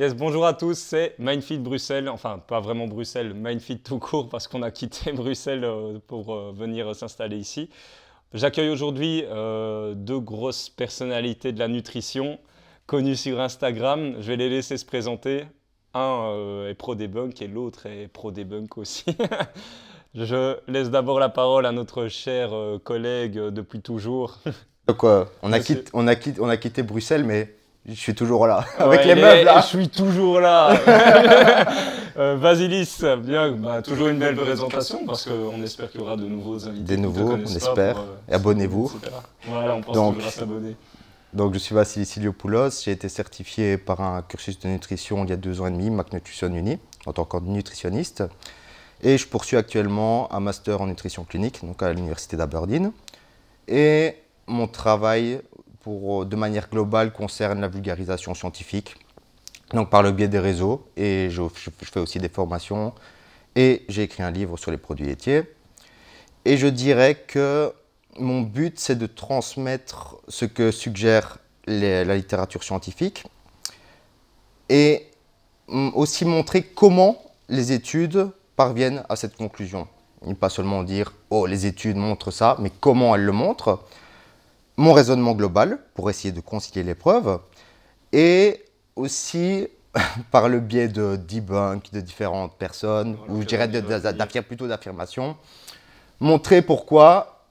Yes, bonjour à tous, c'est Mindfit Bruxelles, enfin pas vraiment Bruxelles, Mindfit tout court parce qu'on a quitté Bruxelles pour venir s'installer ici. J'accueille aujourd'hui deux grosses personnalités de la nutrition connues sur Instagram. Je vais les laisser se présenter. Un est pro debunk et l'autre est pro debunk aussi. Je laisse d'abord la parole à notre cher collègue depuis toujours. Donc on a quitté Bruxelles, mais je suis toujours là, Ouais, avec les meubles là. Je suis toujours là. Vasilis, bien, toujours une belle présentation parce qu'on espère qu'il y aura de nouveaux invités. Des nouveaux, on espère. Et abonnez-vous. Voilà, on pense toujours à s'abonner. Donc je suis Vasilis Iliopoulos, j'ai été certifié par un cursus de nutrition il y a 2 ans et demi, Mac Nutrition Uni, en tant que nutritionniste. Et je poursuis actuellement un master en nutrition clinique, donc à l'université d'Aberdeen. Et mon travail, de manière globale, concerne la vulgarisation scientifique, donc par le biais des réseaux. Et je fais aussi des formations. Et j'ai écrit un livre sur les produits laitiers. Et je dirais que mon but, c'est de transmettre ce que suggère la littérature scientifique et aussi montrer comment les études parviennent à cette conclusion. Et pas seulement dire « oh, les études montrent ça », mais comment elles le montrent. Mon raisonnement global pour essayer de concilier les preuves et aussi par le biais de debunk de différentes personnes, ou je dirais plutôt d'affirmations, montrer pourquoi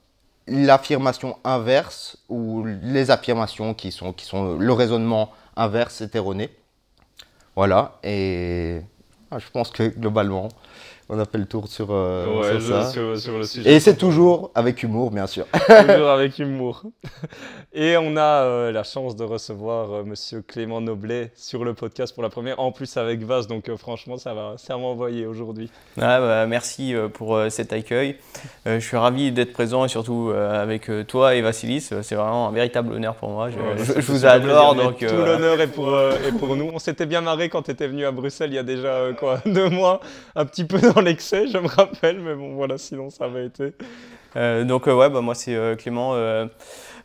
l'affirmation inverse ou les affirmations qui sont le raisonnement inverse est erroné. Voilà, et je pense que globalement, on a fait le tour sur ça. Sur le sujet. Et c'est toujours avec humour, bien sûr. Toujours avec humour. Et on a la chance de recevoir Monsieur Clément Noblet sur le podcast pour la première, en plus avec Vas, donc franchement, ça va envoyer aujourd'hui. Merci pour cet accueil. Je suis ravi d'être présent et surtout avec toi et Vasilis. C'est vraiment un véritable honneur pour moi. Je vous adore. Donc, tout l'honneur est pour nous. On s'était bien marré quand tu étais venu à Bruxelles il y a déjà 2 mois, un petit peu dans l'excès, je me rappelle, mais bon, voilà, sinon ça avait été. Moi c'est Clément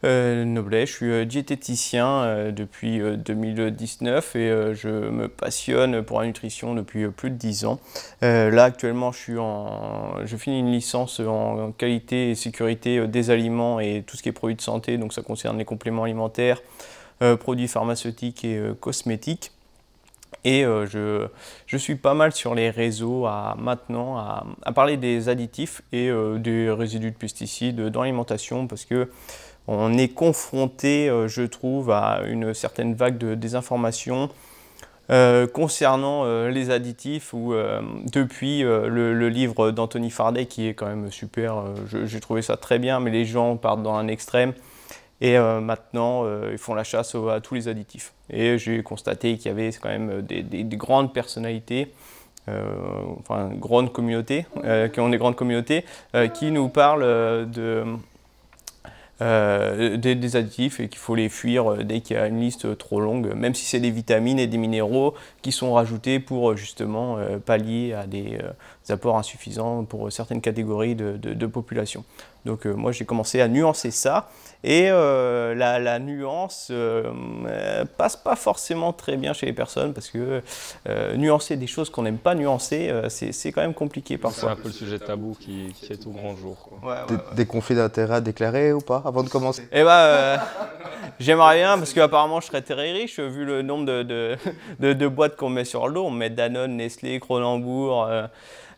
Noblet, je suis diététicien depuis 2019 et je me passionne pour la nutrition depuis plus de 10 ans. Là actuellement je finis une licence en qualité et sécurité des aliments et tout ce qui est produits de santé, donc ça concerne les compléments alimentaires, produits pharmaceutiques et cosmétiques. Et je suis pas mal sur les réseaux maintenant à parler des additifs et des résidus de pesticides dans l'alimentation parce que on est confronté, je trouve, à une certaine vague de désinformation concernant les additifs où depuis le livre d'Anthony Fardet qui est quand même super, j'ai trouvé ça très bien, mais les gens partent dans un extrême. Et maintenant, ils font la chasse à tous les additifs. Et j'ai constaté qu'il y avait quand même des grandes personnalités, grandes communautés, qui ont des grandes communautés, qui nous parlent des additifs et qu'il faut les fuir dès qu'il y a une liste trop longue, même si c'est des vitamines et des minéraux qui sont rajoutés pour justement pallier à des apports insuffisants pour certaines catégories de population. Donc moi j'ai commencé à nuancer ça et la nuance passe pas forcément très bien chez les personnes parce que nuancer des choses qu'on n'aime pas nuancer, c'est quand même compliqué parfois. C'est un peu le sujet tabou qui est au grand jour, quoi. Des conflits d'intérêts à déclarer ou pas avant de commencer? J'aimerais bien parce qu'apparemment je serais très riche vu le nombre de boîtes qu'on met sur le dos. On met Danone, Nestlé, Kronenbourg.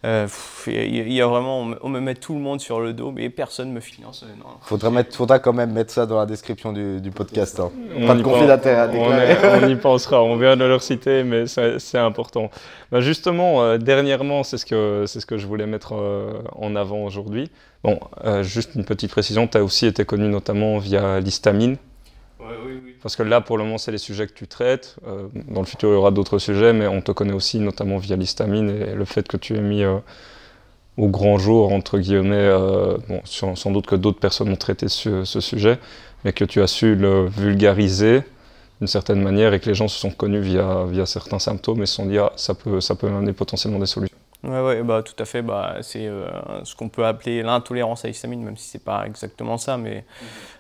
Il y a vraiment, on me met tout le monde sur le dos, mais personne ne me finance. Faudra quand même mettre ça dans la description du podcast. Hein. Pas de conflit d'intérêt à déclarer. On y pensera, on vient de leur citer, mais c'est important. Justement, dernièrement, c'est ce que je voulais mettre en avant aujourd'hui. Bon, juste une petite précision, tu as aussi été connu notamment via l'histamine. Oui. Parce que là, pour le moment, c'est les sujets que tu traites. Dans le futur, il y aura d'autres sujets, mais on te connaît aussi notamment via l'histamine et le fait que tu aies mis au grand jour, entre guillemets, sans doute que d'autres personnes ont traité ce sujet, mais que tu as su le vulgariser d'une certaine manière et que les gens se sont connus via certains symptômes et se sont dit « ah, ça peut amener potentiellement des solutions ». Ouais, bah, tout à fait. Bah, c'est ce qu'on peut appeler l'intolérance à l'histamine, même si c'est pas exactement ça. Mais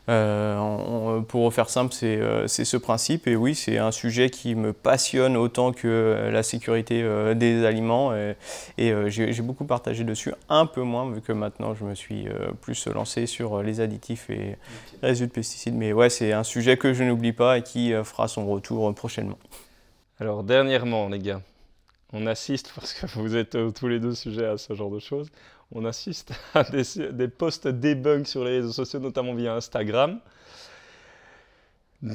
pour refaire simple, c'est ce principe. Et oui, c'est un sujet qui me passionne autant que la sécurité des aliments. Et j'ai beaucoup partagé dessus, un peu moins, vu que maintenant je me suis plus lancé sur les additifs et les résidus de pesticides. Mais ouais, c'est un sujet que je n'oublie pas et qui fera son retour prochainement. Alors, dernièrement, les gars, on assiste, parce que vous êtes tous les deux sujets à ce genre de choses, on assiste à des posts debunk sur les réseaux sociaux, notamment via Instagram.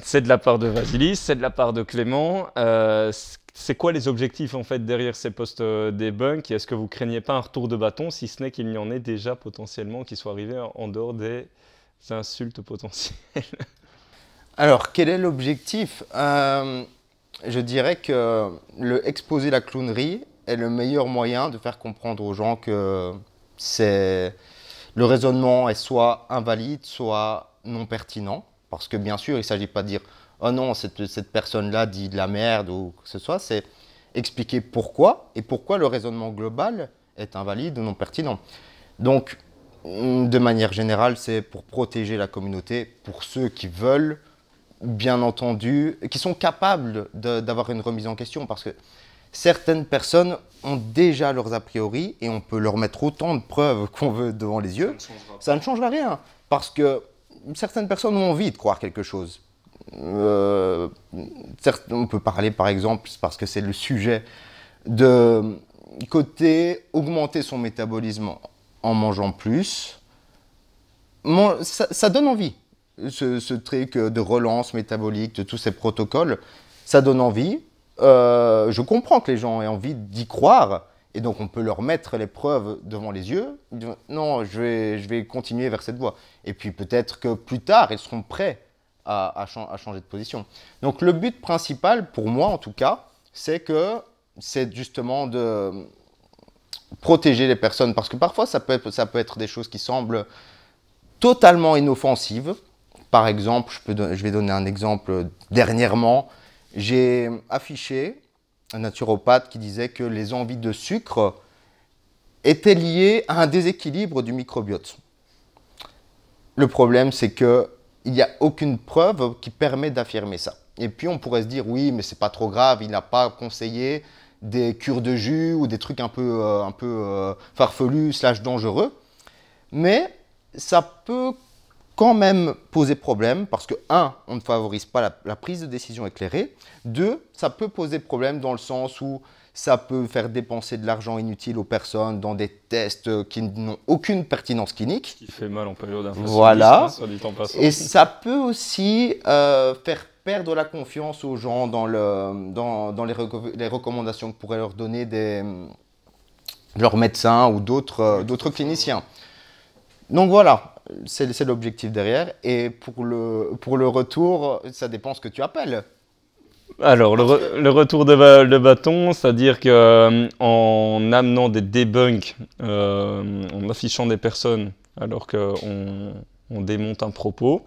C'est de la part de Vasilis, c'est de la part de Clément. C'est quoi les objectifs en fait derrière ces posts debunk? Est-ce que vous craignez pas un retour de bâton, si ce n'est qu'il y en ait déjà potentiellement qui soient arrivés en dehors des insultes potentielles? Alors, quel est l'objectif? Je dirais que exposer la clownerie est le meilleur moyen de faire comprendre aux gens que le raisonnement est soit invalide, soit non pertinent. Parce que bien sûr, il ne s'agit pas de dire « Oh non, cette personne-là dit de la merde » ou que ce soit. C'est expliquer pourquoi et pourquoi le raisonnement global est invalide ou non pertinent. Donc, de manière générale, c'est pour protéger la communauté, pour ceux qui veulent, bien entendu, qui sont capables d'avoir une remise en question, parce que certaines personnes ont déjà leurs a priori et on peut leur mettre autant de preuves qu'on veut devant les yeux. Ça ne changera rien, parce que certaines personnes ont envie de croire quelque chose. On peut parler par exemple, parce que c'est le sujet, de côté augmenter son métabolisme en mangeant plus. Ça donne envie. Ce truc de relance métabolique, de tous ces protocoles, ça donne envie. Je comprends que les gens aient envie d'y croire, et donc on peut leur mettre les preuves devant les yeux. Non, je vais continuer vers cette voie. Et puis peut-être que plus tard, ils seront prêts à changer de position. Donc le but principal, pour moi en tout cas, c'est justement de protéger les personnes, parce que parfois ça peut être des choses qui semblent totalement inoffensives. Par exemple, je vais donner un exemple. Dernièrement, j'ai affiché un naturopathe qui disait que les envies de sucre étaient liées à un déséquilibre du microbiote. Le problème, c'est qu'il n'y a aucune preuve qui permet d'affirmer ça. Et puis, on pourrait se dire, oui, mais c'est pas trop grave, il n'a pas conseillé des cures de jus ou des trucs un peu farfelus / dangereux. Mais ça peut quand même poser problème, parce que 1, on ne favorise pas la prise de décision éclairée. 2, ça peut poser problème dans le sens où ça peut faire dépenser de l'argent inutile aux personnes dans des tests qui n'ont aucune pertinence clinique. Qui fait mal en période inflationniste, voilà. Soit dit en passant. Et ça peut aussi faire perdre la confiance aux gens dans les recommandations que pourraient leur donner leurs médecins ou d'autres cliniciens. Donc voilà, c'est l'objectif derrière. Et pour le retour, ça dépend ce que tu appelles. Alors, le retour de bâton, c'est-à-dire qu'en amenant des debunks, en affichant des personnes alors qu'on démonte un propos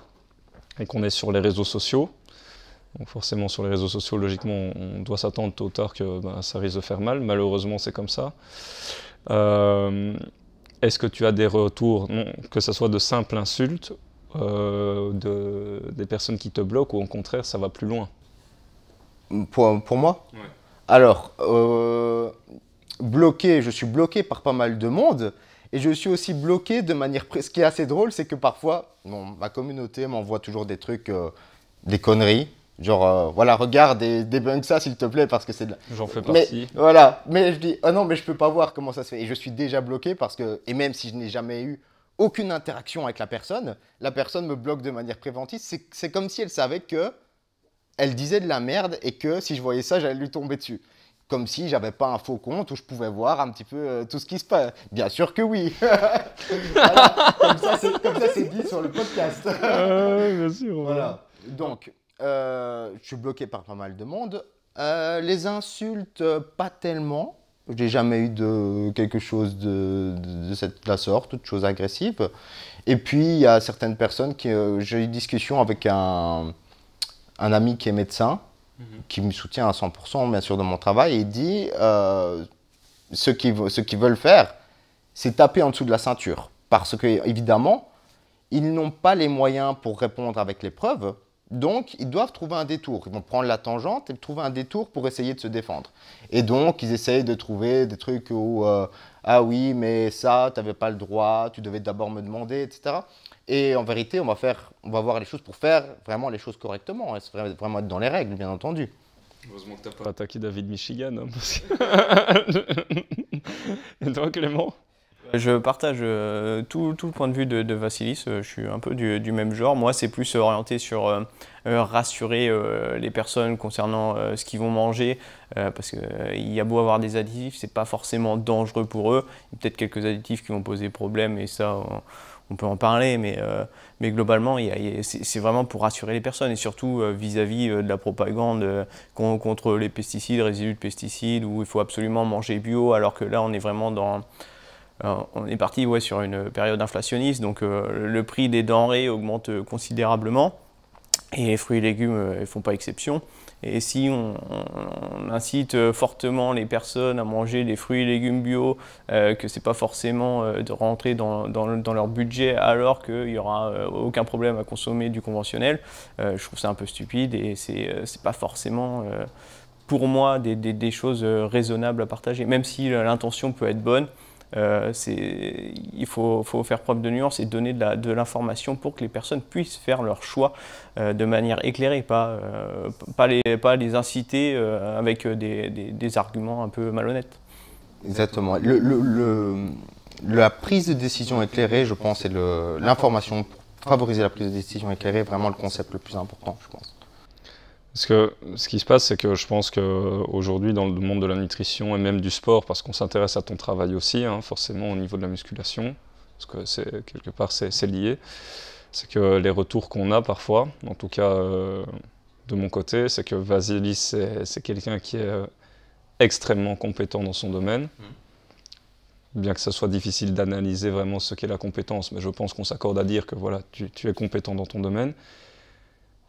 et qu'on est sur les réseaux sociaux, donc forcément sur les réseaux sociaux, logiquement, on doit s'attendre tôt ou tard que ça risque de faire mal. Malheureusement, c'est comme ça. Est-ce que tu as des retours, non, que ce soit de simples insultes, des personnes qui te bloquent, ou au contraire, ça va plus loin? Pour moi? Ouais. Alors, je suis bloqué par pas mal de monde, et je suis aussi bloqué de manière... Ce qui est assez drôle, c'est que parfois, ma communauté m'envoie toujours des trucs, des conneries. Genre, voilà, regarde et débunk ça s'il te plaît, parce que c'est de la... J'en fais partie. Voilà, mais je dis, oh non, mais je peux pas voir comment ça se fait. Et je suis déjà bloqué parce que, et même si je n'ai jamais eu aucune interaction avec la personne me bloque de manière préventive. C'est comme si elle savait que elle disait de la merde et que si je voyais ça, j'allais lui tomber dessus. Comme si j'avais pas un faux compte où je pouvais voir un petit peu tout ce qui se passe. Bien sûr que oui. Voilà, comme ça, c'est dit sur le podcast. Bien sûr. Voilà. Donc, je suis bloqué par pas mal de monde. Les insultes, pas tellement. Je n'ai jamais eu de quelque chose de la sorte, de choses agressives. Et puis, il y a certaines personnes qui... j'ai eu une discussion avec un ami qui est médecin, qui me soutient à 100%, bien sûr, dans mon travail, et il dit ce qu'ils veulent faire, c'est taper en dessous de la ceinture. Parce que, évidemment, ils n'ont pas les moyens pour répondre avec les preuves. Donc, ils doivent trouver un détour. Ils vont prendre la tangente et trouver un détour pour essayer de se défendre. Et donc, ils essayent de trouver des trucs où ah oui, mais ça, tu n'avais pas le droit, tu devais d'abord me demander, etc. Et en vérité, on va voir les choses pour faire vraiment les choses correctement. Et vraiment être dans les règles, bien entendu. Heureusement que tu n'as pas attaqué David Michigan. Hein, parce que... Et toi, Clément? Je partage tout le point de vue de Vassilis, je suis un peu du même genre. Moi, c'est plus orienté sur rassurer les personnes concernant ce qu'ils vont manger, parce qu'il y a beau avoir des additifs, c'est pas forcément dangereux pour eux. Il y a peut-être quelques additifs qui vont poser problème, et ça, on peut en parler, mais globalement, c'est vraiment pour rassurer les personnes, et surtout vis-à-vis de la propagande contre les pesticides, résidus de pesticides, où il faut absolument manger bio, alors que là, on est vraiment dans... on est parti sur une période inflationniste, donc le prix des denrées augmente considérablement et les fruits et légumes ne font pas exception. Et si on incite fortement les personnes à manger des fruits et légumes bio, que ce n'est pas forcément de rentrer dans leur budget alors qu'il n'y aura aucun problème à consommer du conventionnel, je trouve ça un peu stupide et c'est pas forcément... pour moi, des choses raisonnables à partager, même si l'intention peut être bonne. Il faut faire preuve de nuance et donner de l'information pour que les personnes puissent faire leur choix de manière éclairée, pas les inciter avec des arguments un peu malhonnêtes. Exactement. La prise de décision éclairée, je pense, et l'information pour favoriser la prise de décision éclairée est vraiment le concept le plus important, je pense. Parce que ce qui se passe, c'est que je pense qu'aujourd'hui, dans le monde de la nutrition et même du sport, parce qu'on s'intéresse à ton travail aussi, hein, forcément au niveau de la musculation, parce que quelque part c'est lié, c'est que les retours qu'on a parfois, en tout cas de mon côté, c'est que Vassilis, c'est quelqu'un qui est extrêmement compétent dans son domaine. Bien que ça soit difficile d'analyser vraiment ce qu'est la compétence, mais je pense qu'on s'accorde à dire que voilà, tu es compétent dans ton domaine.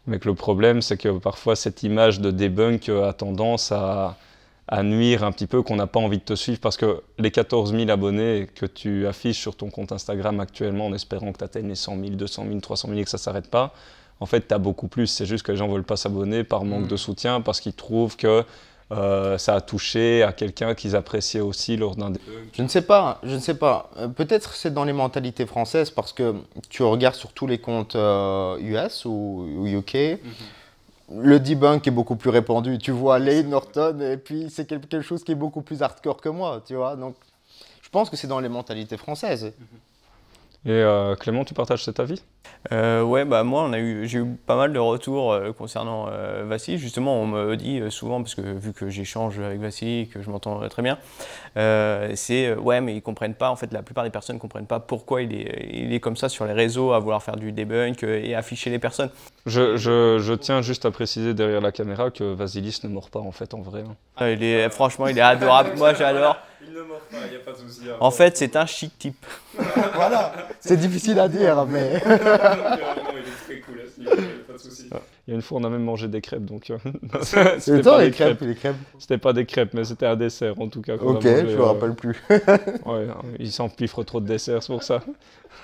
Mais que le problème, c'est que parfois, cette image de debunk a tendance à nuire un petit peu, qu'on n'a pas envie de te suivre, parce que les 14 000 abonnés que tu affiches sur ton compte Instagram actuellement, en espérant que tu atteignes les 100 000, 200 000, 300 000 et que ça ne s'arrête pas, en fait, tu as beaucoup plus. C'est juste que les gens ne veulent pas s'abonner par manque de soutien, parce qu'ils trouvent que ça a touché à quelqu'un qu'ils appréciaient aussi lors d'un debunk. Je ne sais pas. Peut-être c'est dans les mentalités françaises parce que tu regardes sur tous les comptes US ou UK. Le debunk est beaucoup plus répandu. Tu vois Layne Norton et puis c'est quelque chose qui est beaucoup plus hardcore que moi, tu vois. Donc je pense que c'est dans les mentalités françaises. Et Clément, tu partages cet avis? Ouais, bah moi j'ai eu pas mal de retours concernant Vassilis. Justement, on me dit souvent, parce que vu que j'échange avec Vassilis, que je m'entends très bien, ouais, mais ils comprennent pas, en fait la plupart des personnes ne comprennent pas pourquoi il est comme ça sur les réseaux à vouloir faire du debunk et afficher les personnes. Je tiens juste à préciser derrière la caméra que Vassilis ne mord pas en fait en vrai. Hein. Franchement, il est adorable, moi j'adore. Il ne mord pas, il n'y a pas de souci. En fait, c'est un chic type. Voilà, c'est difficile à dire, mais... non, il est très cool à ce niveau, il n'y a pas de souci. Il y a une fois, on a même mangé des crêpes, donc... C'était pas des crêpes. C'était pas des crêpes, mais c'était un dessert, en tout cas. Ok, je me rappelle plus. Ouais, il s'empiffre trop de desserts, c'est pour ça.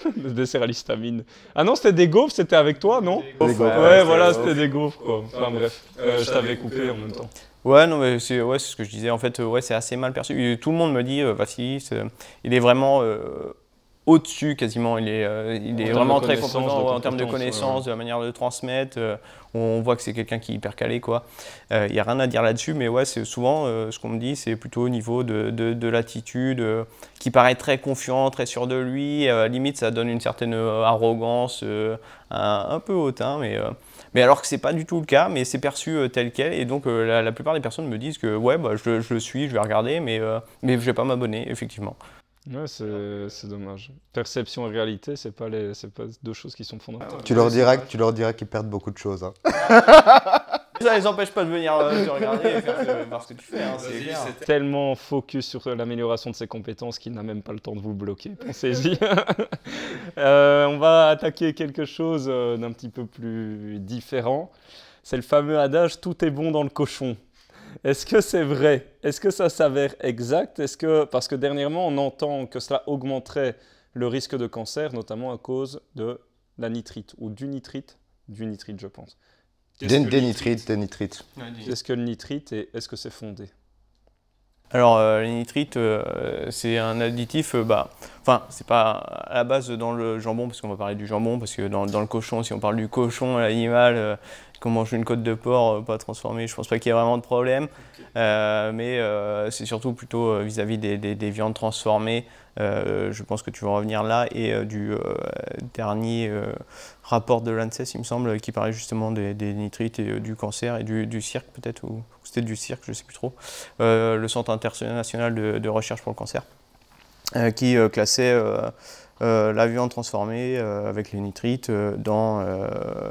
Le dessert à l'histamine. Ah non, c'était des gaufres, c'était avec toi, non? Des gaufres, ouais, voilà, c'était des gaufres, quoi. Enfin bref, je t'avais coupé en même temps. Ouais, non, mais c'est ce que je disais. En fait, ouais, c'est assez mal perçu. Tout le monde me dit, Vassilis, il est vraiment au-dessus quasiment. Il est vraiment très compétent en termes de connaissances, de la manière de transmettre. On voit que c'est quelqu'un qui est hyper calé, quoi. Il n'y a rien à dire là-dessus, mais ouais, c'est souvent ce qu'on me dit, c'est plutôt au niveau de l'attitude, qui paraît très confiant, très sûr de lui. Limite, ça donne une certaine arrogance, un peu hautain, mais alors que c'est pas du tout le cas, mais c'est perçu tel quel, et donc la plupart des personnes me disent que ouais, bah, je le suis, je vais regarder, mais je vais pas m'abonner, effectivement. Ouais, c'est dommage. Perception et réalité, c'est pas deux choses qui sont fondamentales. Tu leur diras qu'ils perdent beaucoup de choses. Hein. Ça les empêche pas de venir te regarder et faire ce que tu fais, hein, c'est clair. C'est tellement focus sur l'amélioration de ses compétences qu'il n'a même pas le temps de vous bloquer. Pensez-y. On va attaquer quelque chose d'un petit peu plus différent. C'est le fameux adage « tout est bon dans le cochon ». Est-ce que c'est vrai? Est-ce que ça s'avère exact? Parce que dernièrement, on entend que cela augmenterait le risque de cancer, notamment à cause de la nitrite, ou du nitrite, je pense. Des nitrites. Qu'est-ce que le nitrite et est-ce que c'est fondé? Alors, les nitrites, c'est un additif, enfin, c'est pas à la base dans le jambon, parce qu'on va parler du jambon, parce que dans le cochon, si on parle du cochon, l'animal, qu'on mange une côte de porc pas transformée, je pense pas qu'il y ait vraiment de problème. Mais c'est surtout plutôt vis-à-vis des viandes transformées. Je pense que tu vas revenir là, et du dernier rapport de l'ANSES, il me semble, qui parlait justement des nitrites et du cancer et du cirque peut-être, ou c'était du cirque, je ne sais plus trop, le Centre international de recherche pour le cancer, qui classait la viande transformée avec les nitrites dans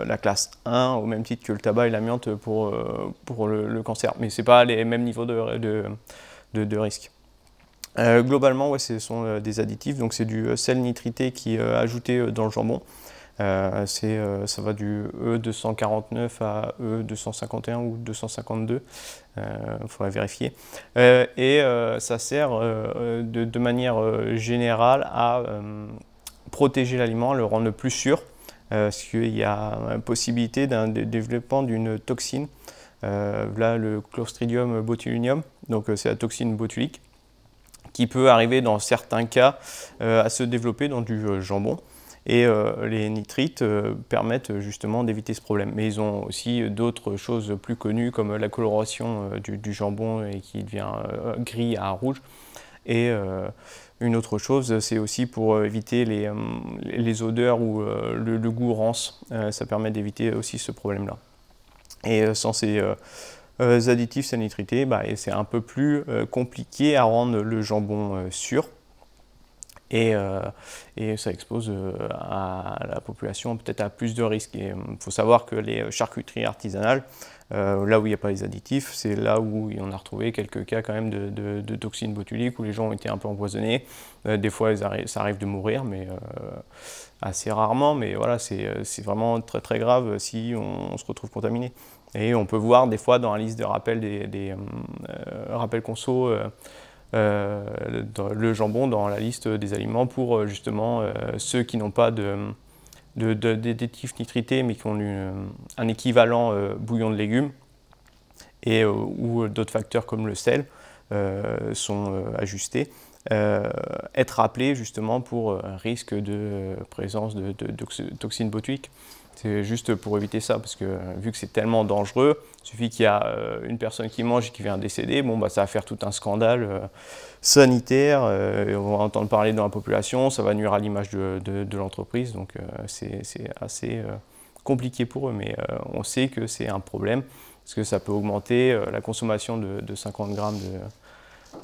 la classe 1, au même titre que le tabac et l'amiante pour le cancer. Mais ce n'est pas les mêmes niveaux de risque. Globalement, ouais, ce sont des additifs, donc c'est du sel nitrité qui est ajouté dans le jambon. Ça va du E249 à E251 ou 252, il faudrait vérifier. Ça sert de manière générale à protéger l'aliment, le rendre plus sûr, parce qu'il y a une possibilité d'un développement d'une toxine, là le Clostridium botulinum, donc c'est la toxine botulique, qui peut arriver dans certains cas à se développer dans du jambon. Et les nitrites permettent justement d'éviter ce problème. Mais ils ont aussi d'autres choses plus connues, comme la coloration du jambon et qui devient gris à rouge. Et une autre chose, c'est aussi pour éviter les odeurs ou le goût rance. Ça permet d'éviter aussi ce problème-là. Et sans ces additifs, ces nitrités, c'est un peu plus compliqué à rendre le jambon sûr. Et ça expose la population peut-être à plus de risques. Il faut savoir que les charcuteries artisanales, là où il n'y a pas les additifs, c'est là où on a retrouvé quelques cas quand même de toxines botuliques, où les gens ont été un peu empoisonnés. Des fois, ça arrive de mourir, mais assez rarement. Mais voilà, c'est vraiment très très grave si on se retrouve contaminé. Et on peut voir des fois dans la liste de rappels des rappels conso, le jambon dans la liste des aliments pour justement ceux qui n'ont pas d'additifs nitrités mais qui ont un équivalent bouillon de légumes, et où d'autres facteurs comme le sel sont ajustés, être rappelés justement pour risque de présence de toxines botuliques. C'est juste pour éviter ça, parce que vu que c'est tellement dangereux, il suffit qu'il y a une personne qui mange et qui vient décéder, bon, ça va faire tout un scandale sanitaire, on va entendre parler dans la population, ça va nuire à l'image de l'entreprise, donc c'est assez compliqué pour eux, mais on sait que c'est un problème, parce que ça peut augmenter la consommation de 50 grammes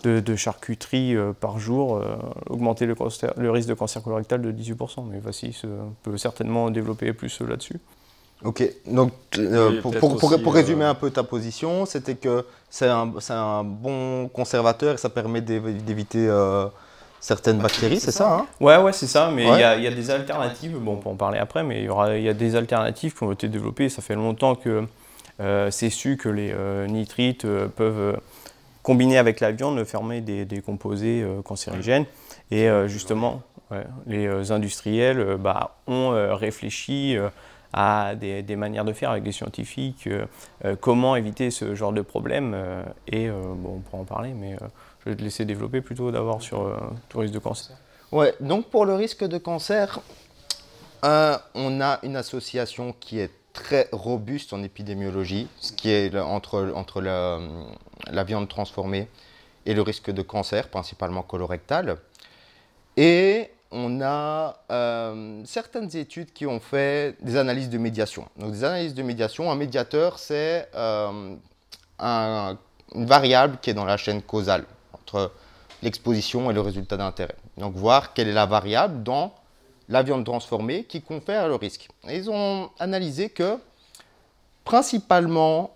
de charcuterie par jour, augmenter le risque de cancer colorectal de 18%. Mais Vassis peut certainement développer plus là-dessus. Ok, donc pour résumer un peu ta position, c'était que c'est un bon conservateur et ça permet d'éviter certaines bactéries, c'est ça, hein? Ouais, c'est ça, mais il y a des alternatives, bon, on peut en parler après, mais il y a des alternatives qui ont été développées. Ça fait longtemps que c'est su que les nitrites peuvent combiné avec la viande, former des composés cancérigènes. Et justement, les industriels ont réfléchi à des manières de faire avec des scientifiques, comment éviter ce genre de problème. Bon, on pourra en parler, mais je vais te laisser développer plutôt d'abord sur le risque de cancer. Ouais, donc pour le risque de cancer, on a une association qui est très robuste en épidémiologie, ce qui est entre la viande transformée et le risque de cancer, principalement colorectal. Et on a certaines études qui ont fait des analyses de médiation. Donc des analyses de médiation, un médiateur, c'est une variable qui est dans la chaîne causale entre l'exposition et le résultat d'intérêt. Donc voir quelle est la variable dans la viande transformée qui confère le risque. Et ils ont analysé que principalement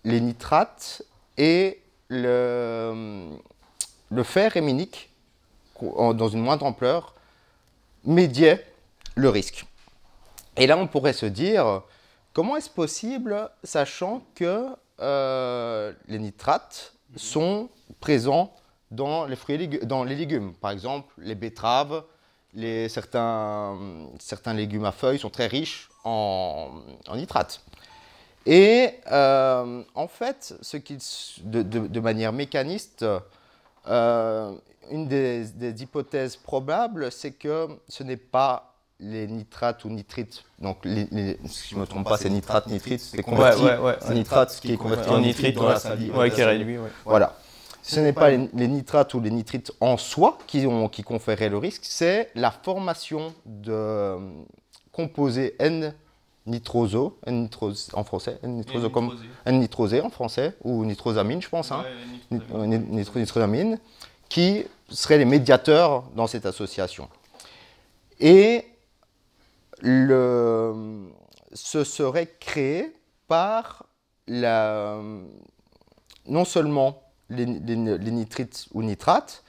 les nitrates et le fer héminique, dans une moindre ampleur, médiaient le risque. Et là, on pourrait se dire, comment est-ce possible, sachant que les nitrates sont présents dans les fruits et dans les légumes. Par exemple, les betteraves, certains légumes à feuilles sont très riches en nitrates. Et en fait, de manière mécaniste, une des hypothèses probables, c'est que ce n'est pas les nitrates ou nitrites, donc si je ne me trompe pas, c'est nitrate, nitrite, c'est converti, c'est nitrate qui est converti en nitrite dans la salive. Qui est réduit. Voilà. Ce n'est pas les nitrates ou les nitrites en soi qui conféraient le risque, c'est la formation de composés N-nitroso, en français, N-nitrosé en français, ou nitrosamine, je pense, nitrosamine, qui seraient les médiateurs dans cette association. Et ce serait créé par non seulement les nitrites ou nitrates,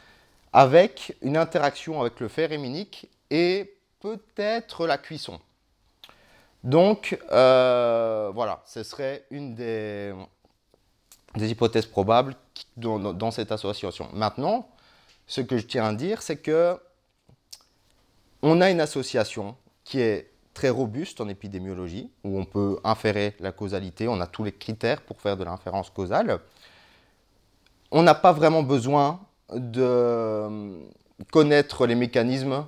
avec une interaction avec le fer héminique et peut-être la cuisson. Donc, voilà, ce serait une des hypothèses probables dans cette association. Maintenant, ce que je tiens à dire, c'est que on a une association qui est très robuste en épidémiologie, où on peut inférer la causalité, on a tous les critères pour faire de l'inférence causale. On n'a pas vraiment besoin de connaître les mécanismes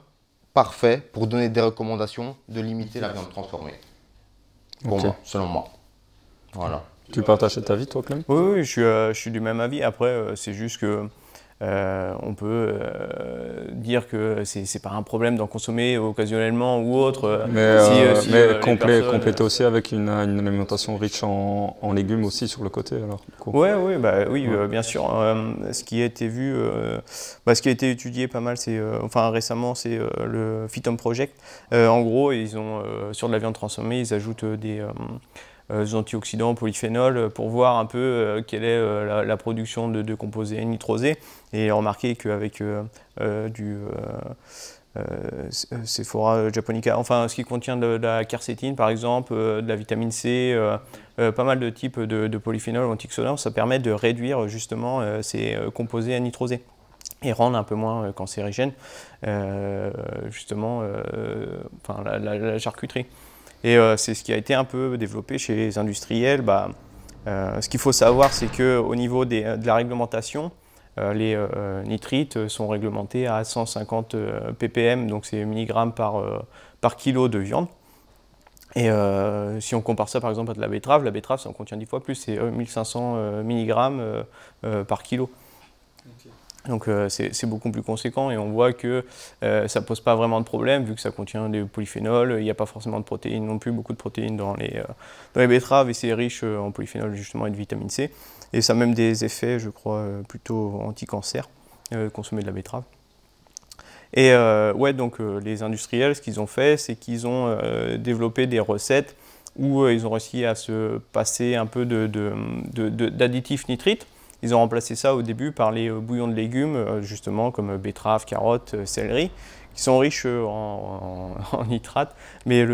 parfaits pour donner des recommandations de limiter la viande transformée. Pour moi, selon moi. Voilà. Tu partages cet avis, toi, Clem? Oui, je suis du même avis. Après, c'est juste que on peut dire que c'est pas un problème d'en consommer occasionnellement ou autre. Mais compléter aussi avec une alimentation riche en légumes aussi sur le côté, alors. Oui, bien sûr. Ce qui a été vu, ce qui a été étudié pas mal, récemment, c'est le Phytome Project. En gros, ils ont sur de la viande transformée, ils ajoutent des antioxydants, polyphénols, pour voir un peu quelle est la production de composés nitrosés. Et remarquer qu'avec du Sephora japonica, enfin ce qui contient de la quercétine par exemple, de la vitamine C, pas mal de types de polyphénols ou antioxydants, ça permet de réduire justement ces composés nitrosés et rendre un peu moins cancérigène justement la charcuterie. Et c'est ce qui a été un peu développé chez les industriels. Ce qu'il faut savoir, c'est qu'au niveau de la réglementation, les nitrites sont réglementés à 150 ppm, donc c'est milligrammes par kilo de viande. Et si on compare ça par exemple à de la betterave ça en contient 10 fois plus, c'est 1500 mg par kilo. Okay. Donc c'est beaucoup plus conséquent et on voit que ça ne pose pas vraiment de problème vu que ça contient des polyphénols, il n'y a pas forcément de protéines non plus, beaucoup de protéines dans les betteraves et c'est riche en polyphénols justement et de vitamine C. Et ça a même des effets, je crois, plutôt anti-cancer, consommer de la betterave. Et donc les industriels, ce qu'ils ont fait, c'est qu'ils ont développé des recettes où ils ont réussi à se passer un peu d'additifs nitrites. Ils ont remplacé ça au début par les bouillons de légumes, justement comme betteraves, carottes, céleri, qui sont riches en nitrates, mais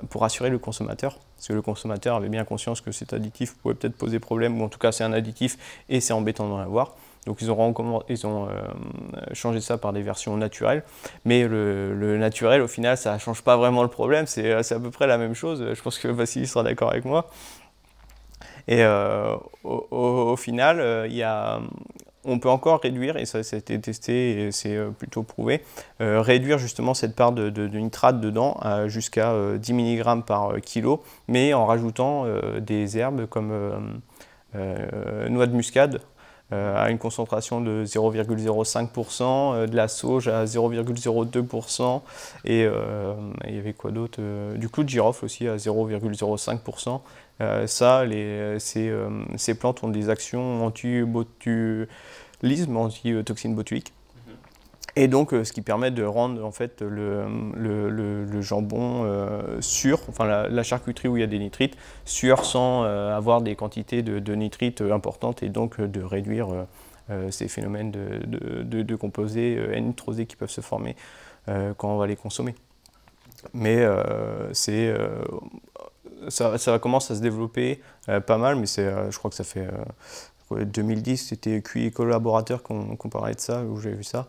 pour rassurer le consommateur, parce que le consommateur avait bien conscience que cet additif pouvait peut-être poser problème, ou en tout cas c'est un additif et c'est embêtant d'en avoir. Donc ils ont changé ça par des versions naturelles, mais le naturel au final ça ne change pas vraiment le problème, c'est à peu près la même chose, je pense que Vassili sera d'accord avec moi. Et au final, on peut encore réduire, et ça a été testé et c'est plutôt prouvé, réduire justement cette part de nitrate dedans jusqu'à 10 mg par kilo, mais en rajoutant des herbes comme noix de muscade à une concentration de 0,05%, de la sauge à 0,02%, et il y avait quoi d'autre, du clou de girofle aussi à 0,05%. Ces plantes ont des actions anti-botulisme, anti-toxine botulique. Et donc, ce qui permet de rendre en fait le jambon sûr, enfin la charcuterie où il y a des nitrites, sûr sans avoir des quantités de nitrites importantes et donc de réduire ces phénomènes de composés N-nitrosés qui peuvent se former quand on va les consommer. Mais ça commence à se développer pas mal, mais je crois que ça fait 2010, c'était QI collaborateur qu'on parlait de ça, où j'ai vu ça.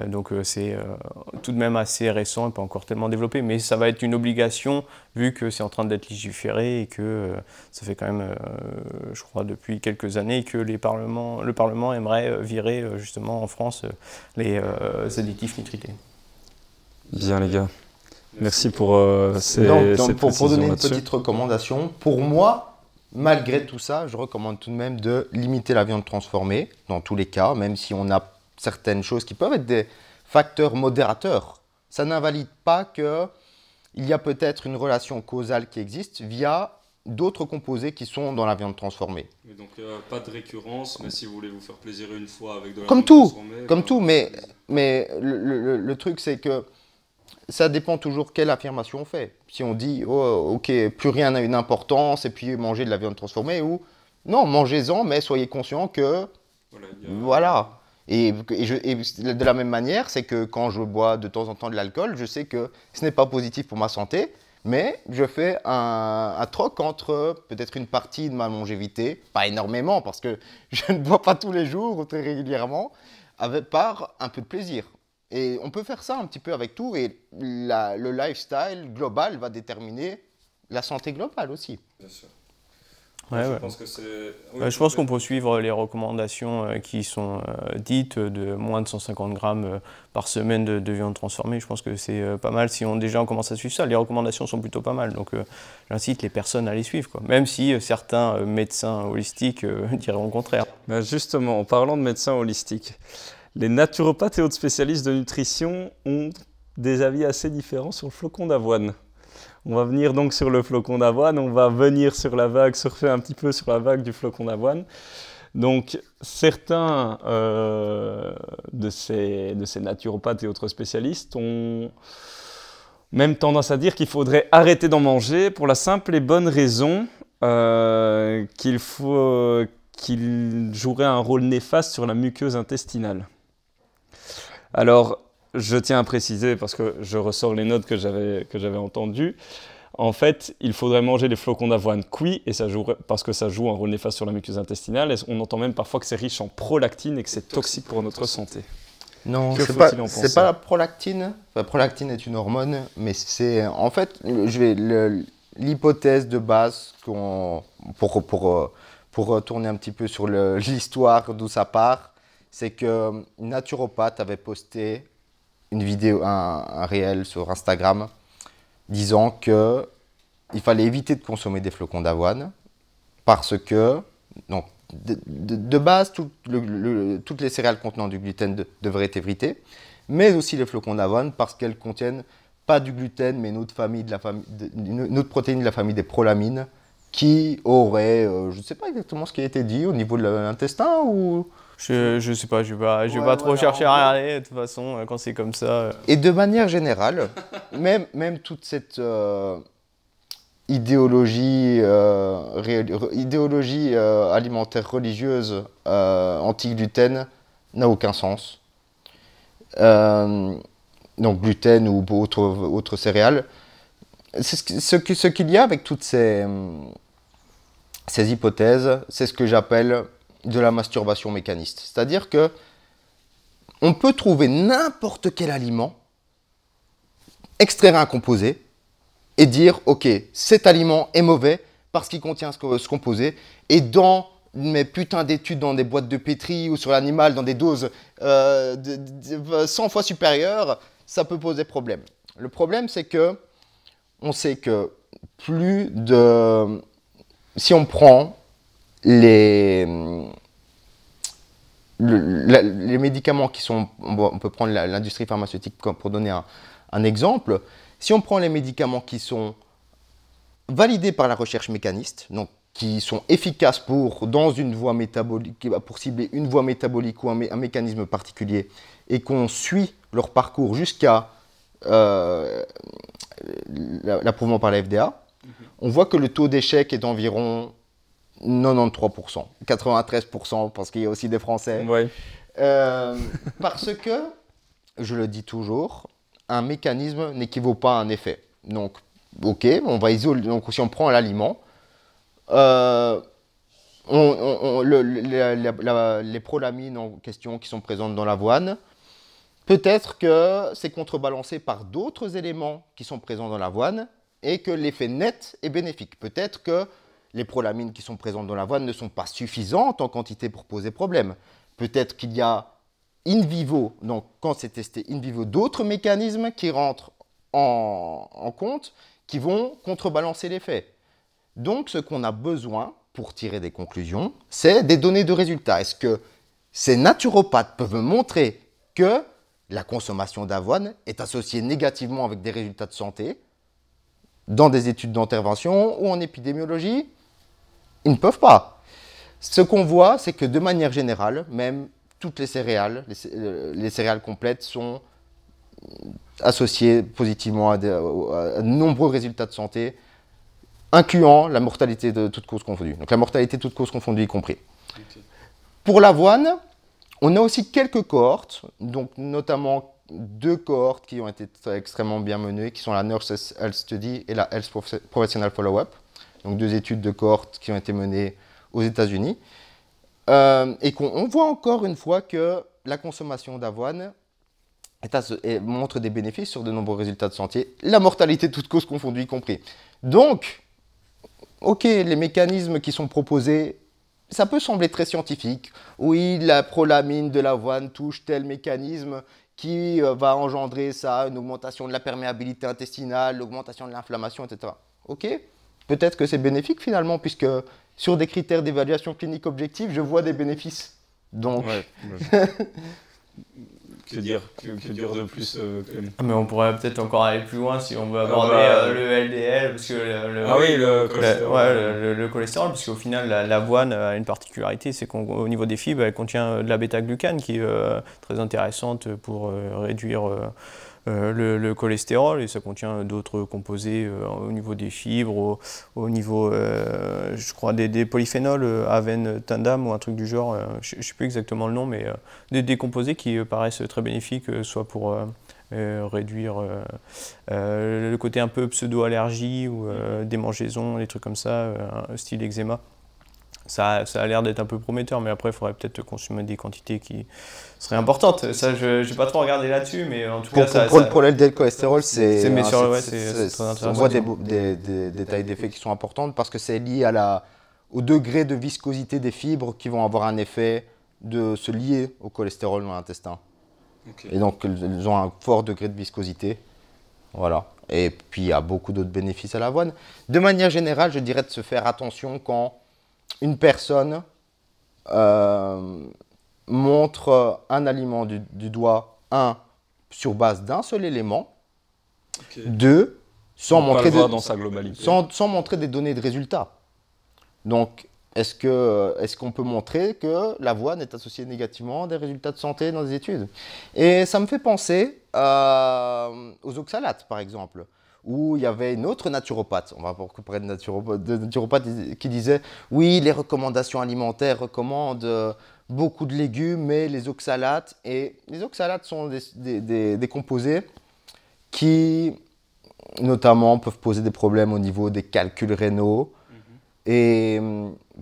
Donc c'est tout de même assez récent et pas encore tellement développé, mais ça va être une obligation vu que c'est en train d'être légiféré et que ça fait quand même, je crois, depuis quelques années que le Parlement aimerait virer justement en France les additifs nitrités. Bien les gars, merci pour ces pour donner une là-dessus. petite recommandation, pour moi, malgré tout ça, je recommande tout de même de limiter la viande transformée dans tous les cas, même si on a certaines choses qui peuvent être des facteurs modérateurs. Ça n'invalide pas qu'il y a peut-être une relation causale qui existe via d'autres composés qui sont dans la viande transformée. Et donc pas de récurrence, mais si vous voulez vous faire plaisir une fois avec de la Comme viande tout, transformée, comme tout, mais le truc c'est que ça dépend toujours quelle affirmation on fait. Si on dit oh, ok, plus rien n'a une importance et puis manger de la viande transformée, ou non, mangez-en, mais soyez conscient que voilà. Et de la même manière, c'est que quand je bois de temps en temps de l'alcool, je sais que ce n'est pas positif pour ma santé, mais je fais un troc entre peut-être une partie de ma longévité, pas énormément parce que je ne bois pas tous les jours ou très régulièrement, par un peu de plaisir. Et on peut faire ça un petit peu avec tout, et le lifestyle global va déterminer la santé globale aussi. Bien sûr. Ouais, je ouais. pense que c'est... Je pense qu'on peut suivre les recommandations qui sont dites de moins de 150 grammes par semaine de viande transformée. Je pense que c'est pas mal si déjà on commence à suivre ça. Les recommandations sont plutôt pas mal, donc j'incite les personnes à les suivre, quoi. Même si certains médecins holistiques diraient au contraire. Ben justement, en parlant de médecins holistiques, les naturopathes et autres spécialistes de nutrition ont des avis assez différents sur le flocon d'avoine. On va venir donc sur le flocon d'avoine, on va venir sur la vague, surfer un petit peu sur la vague du flocon d'avoine. Donc certains de ces naturopathes et autres spécialistes ont même tendance à dire qu'il faudrait arrêter d'en manger pour la simple et bonne raison qu'il jouerait un rôle néfaste sur la muqueuse intestinale. Alors, je tiens à préciser, parce que je ressors les notes que j'avais entendues, en fait, il faudrait manger les flocons d'avoine cuits, et parce que ça joue un rôle néfaste sur la muqueuse intestinale, et on entend même parfois que c'est riche en prolactine et que c'est toxique pour notre santé. Non, c'est pas la prolactine. La prolactine est une hormone, mais c'est en fait, l'hypothèse de base pour tourner un petit peu sur l'histoire d'où ça part, c'est que naturopathe avait posté une vidéo, un réel sur Instagram, disant que il fallait éviter de consommer des flocons d'avoine parce que, donc, de base, toutes les céréales contenant du gluten devraient être évitées, mais aussi les flocons d'avoine parce qu'elles contiennent pas du gluten, mais une autre protéine de la famille des prolamines qui aurait, je ne sais pas exactement ce qui a été dit au niveau de l'intestin ou... Je sais pas, je vais pas trop chercher à regarder, de toute façon, quand c'est comme ça. Et de manière générale, même toute cette idéologie alimentaire religieuse anti-gluten n'a aucun sens. Donc gluten ou autres céréales. Ce qu'il y a avec toutes ces hypothèses, c'est ce que j'appelle de la masturbation mécaniste. C'est-à-dire que on peut trouver n'importe quel aliment, extraire un composé et dire « Ok, cet aliment est mauvais parce qu'il contient ce composé. » Et dans mes putains d'études dans des boîtes de pétri ou sur l'animal dans des doses 100 fois supérieures, ça peut poser problème. Le problème, c'est que on sait que si on prend les médicaments qui sont, on peut prendre l'industrie pharmaceutique pour donner un exemple, si on prend les médicaments qui sont validés par la recherche mécaniste, donc qui sont efficaces dans une voie métabolique, pour cibler une voie métabolique ou un mécanisme particulier, et qu'on suit leur parcours jusqu'à l'approuvement par la FDA, on voit que le taux d'échec est d'environ 93%, 93% parce qu'il y a aussi des Français. Ouais. Parce que, je le dis toujours, un mécanisme n'équivaut pas à un effet. Donc, ok, on va isoler. Donc si on prend l'aliment, les prolamines en question qui sont présentes dans l'avoine, peut-être que c'est contrebalancé par d'autres éléments qui sont présents dans l'avoine et que l'effet net est bénéfique. Peut-être que les prolamines qui sont présentes dans l'avoine ne sont pas suffisantes en quantité pour poser problème. Peut-être qu'il y a in vivo, donc quand c'est testé in vivo, d'autres mécanismes qui rentrent en compte, qui vont contrebalancer l'effet. Donc ce qu'on a besoin pour tirer des conclusions, c'est des données de résultats. Est-ce que ces naturopathes peuvent me montrer que la consommation d'avoine est associée négativement avec des résultats de santé dans des études d'intervention ou en épidémiologie? Ils ne peuvent pas. Ce qu'on voit, c'est que de manière générale, même toutes les céréales complètes sont associées positivement à de nombreux résultats de santé, incluant la mortalité de toutes causes confondues. Donc la mortalité de toutes causes confondues y compris. Okay. Pour l'avoine, on a aussi quelques cohortes, donc notamment 2 cohortes qui ont été extrêmement bien menées, qui sont la Nurse Health Study et la Health Professional Follow-up. Donc 2 études de cohortes qui ont été menées aux États-Unis. Et qu'on voit encore une fois que la consommation d'avoine montre des bénéfices sur de nombreux résultats de santé, la mortalité toutes causes confondues y compris. Donc, ok, les mécanismes qui sont proposés, ça peut sembler très scientifique. Oui, la prolamine de l'avoine touche tel mécanisme qui va engendrer ça, une augmentation de la perméabilité intestinale, l'augmentation de l'inflammation, etc. Ok, peut-être que c'est bénéfique finalement, puisque sur des critères d'évaluation clinique objective, je vois des bénéfices. Donc... Ouais. Que dire de plus Mais on pourrait peut-être encore aller plus loin si on veut aborder le LDL, parce que le cholestérol. Le cholestérol, parce qu'au final, l'avoine a une particularité, c'est qu'au niveau des fibres, elle contient de la bêta-glucane qui est très intéressante pour réduire le cholestérol, et ça contient d'autres composés au niveau des fibres, au niveau, je crois, des polyphénols, Aven Tandam ou un truc du genre, je ne sais plus exactement le nom, mais des composés qui paraissent très bénéfiques, soit pour réduire le côté un peu pseudo-allergie ou démangeaisons, des trucs comme ça, style eczéma. Ça a l'air d'être un peu prometteur, mais après, il faudrait peut-être consommer des quantités qui seraient importantes. Ça, je n'ai pas trop regardé là-dessus, mais en tout cas... Pour le problème du cholestérol, c'est très intéressant. On voit des détails d'effet qui sont importants parce que c'est lié au degré de viscosité des fibres qui vont avoir un effet de se lier au cholestérol dans l'intestin. Okay. Et donc, ils ont un fort degré de viscosité. Voilà. Et puis, il y a beaucoup d'autres bénéfices à l'avoine. De manière générale, je dirais de se faire attention quand une personne montre un aliment du doigt, 1, sur base d'un seul élément, okay. 2, sans montrer des données de résultats. Donc, est-ce qu'on peut montrer que l'avoine est associée négativement à des résultats de santé dans des études? Et ça me fait penser aux oxalates, par exemple, où il y avait une autre naturopathe, on va parler de naturopathe qui disait « Oui, les recommandations alimentaires recommandent beaucoup de légumes, mais les oxalates… » Et les oxalates sont des composés qui, notamment, peuvent poser des problèmes au niveau des calculs rénaux et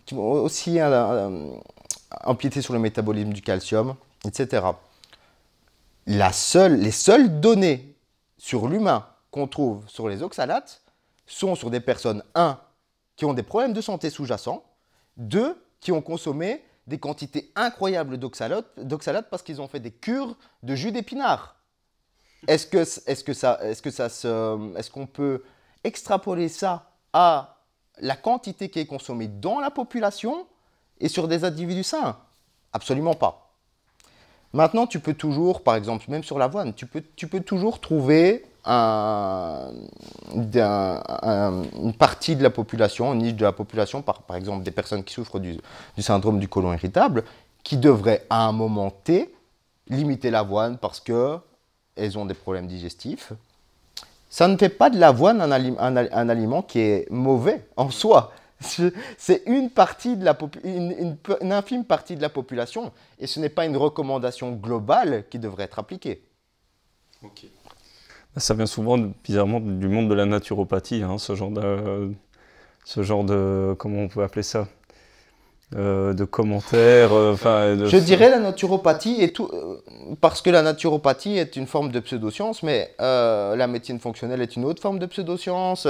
qui vont aussi empiéter sur le métabolisme du calcium, etc. Les seules données sur l'humain qu'on trouve sur les oxalates sont sur des personnes, 1, qui ont des problèmes de santé sous-jacents, 2, qui ont consommé des quantités incroyables d'oxalates parce qu'ils ont fait des cures de jus d'épinards. Est-ce qu'on peut extrapoler ça à la quantité qui est consommée dans la population et sur des individus sains? Absolument pas. Maintenant, tu peux toujours, par exemple, même sur l'avoine, tu peux toujours trouver une partie de la population, une niche de la population, par exemple des personnes qui souffrent du syndrome du côlon irritable, qui devraient à un moment T limiter l'avoine parce qu'elles ont des problèmes digestifs. Ça ne fait pas de l'avoine un aliment qui est mauvais en soi. C'est une infime partie de la population et ce n'est pas une recommandation globale qui devrait être appliquée. Ok. Ça vient souvent, bizarrement, du monde de la naturopathie, hein, ce genre de, comment on peut appeler ça, de commentaires. Je dirais la naturopathie, parce que la naturopathie est une forme de pseudoscience, mais la médecine fonctionnelle est une autre forme de pseudoscience.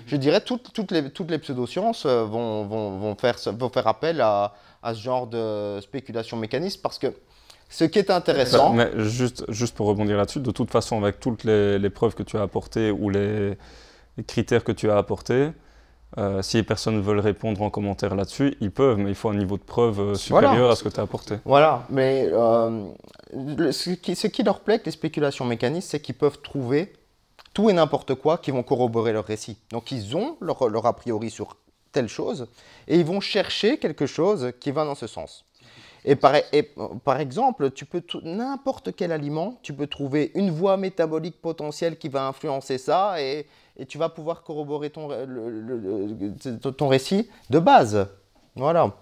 Je dirais toutes les pseudosciences vont faire appel à ce genre de spéculation mécaniste, parce que ce qui est intéressant… Mais juste pour rebondir là-dessus, de toute façon, avec toutes les preuves que tu as apportées ou les critères que tu as apportés, si les personnes veulent répondre en commentaire là-dessus, ils peuvent, mais il faut un niveau de preuve supérieur à ce que tu as apporté. Voilà, mais ce qui leur plaît avec les spéculations mécanistes, c'est qu'ils peuvent trouver tout et n'importe quoi qui vont corroborer leur récit. Donc ils ont leur a priori sur telle chose, et ils vont chercher quelque chose qui va dans ce sens. Et par exemple, n'importe quel aliment, tu peux trouver une voie métabolique potentielle qui va influencer ça, et tu vas pouvoir corroborer ton récit de base. Voilà.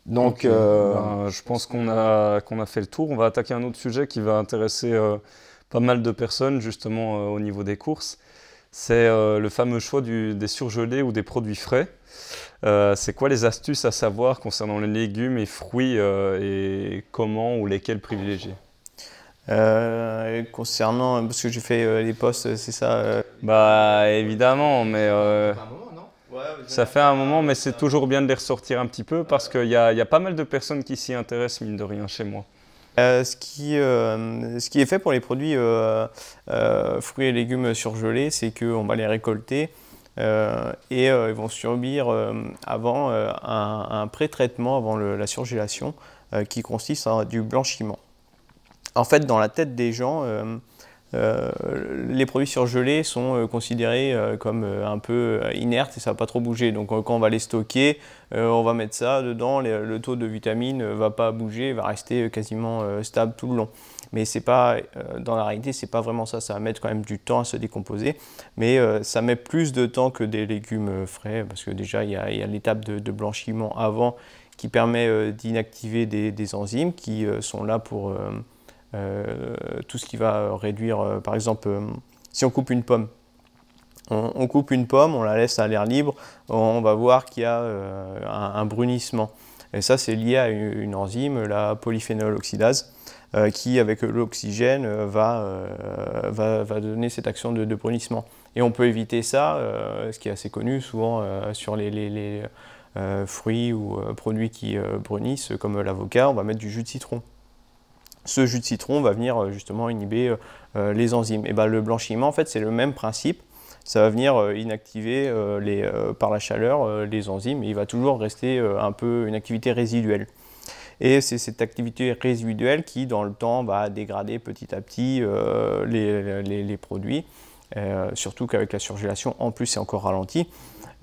Donc, je pense qu'on a fait le tour. On va attaquer un autre sujet qui va intéresser pas mal de personnes, justement, au niveau des courses. C'est le fameux choix des surgelés ou des produits frais. C'est quoi les astuces à savoir concernant les légumes et fruits et comment ou lesquels privilégier? Concernant, parce que j'ai fait les posts, c'est ça Bah évidemment, mais ça fait un moment, mais c'est toujours bien de les ressortir un petit peu parce qu'il y a pas mal de personnes qui s'y intéressent, mine de rien, chez moi. Ce qui est fait pour les produits fruits et légumes surgelés, c'est qu'on va les récolter et ils vont subir avant un pré-traitement avant la surgélation qui consiste en du blanchiment. En fait, dans la tête des gens, les produits surgelés sont considérés comme un peu inertes et ça ne va pas trop bouger. Donc quand on va les stocker, on va mettre ça dedans, le taux de vitamine ne va pas bouger, va rester quasiment stable tout le long. Mais c'est pas, dans la réalité, ce n'est pas vraiment ça. Ça va mettre quand même du temps à se décomposer. Mais ça met plus de temps que des légumes frais parce que déjà, il y a l'étape de blanchiment avant qui permet d'inactiver des enzymes qui sont là pour… tout ce qui va réduire, par exemple, si on coupe une pomme, on coupe une pomme, on la laisse à l'air libre, on va voir qu'il y a un brunissement. Et ça, c'est lié à une enzyme, la polyphénol oxydase, qui, avec l'oxygène, va donner cette action de brunissement. Et on peut éviter ça, ce qui est assez connu souvent sur les fruits ou produits qui brunissent, comme l'avocat, on va mettre du jus de citron. Ce jus de citron va venir justement inhiber les enzymes. Et ben, le blanchiment, en fait, c'est le même principe. Ça va venir inactiver par la chaleur les enzymes et il va toujours rester un peu une activité résiduelle. Et c'est cette activité résiduelle qui, dans le temps, va dégrader petit à petit les produits. Surtout qu'avec la surgélation, en plus, c'est encore ralenti.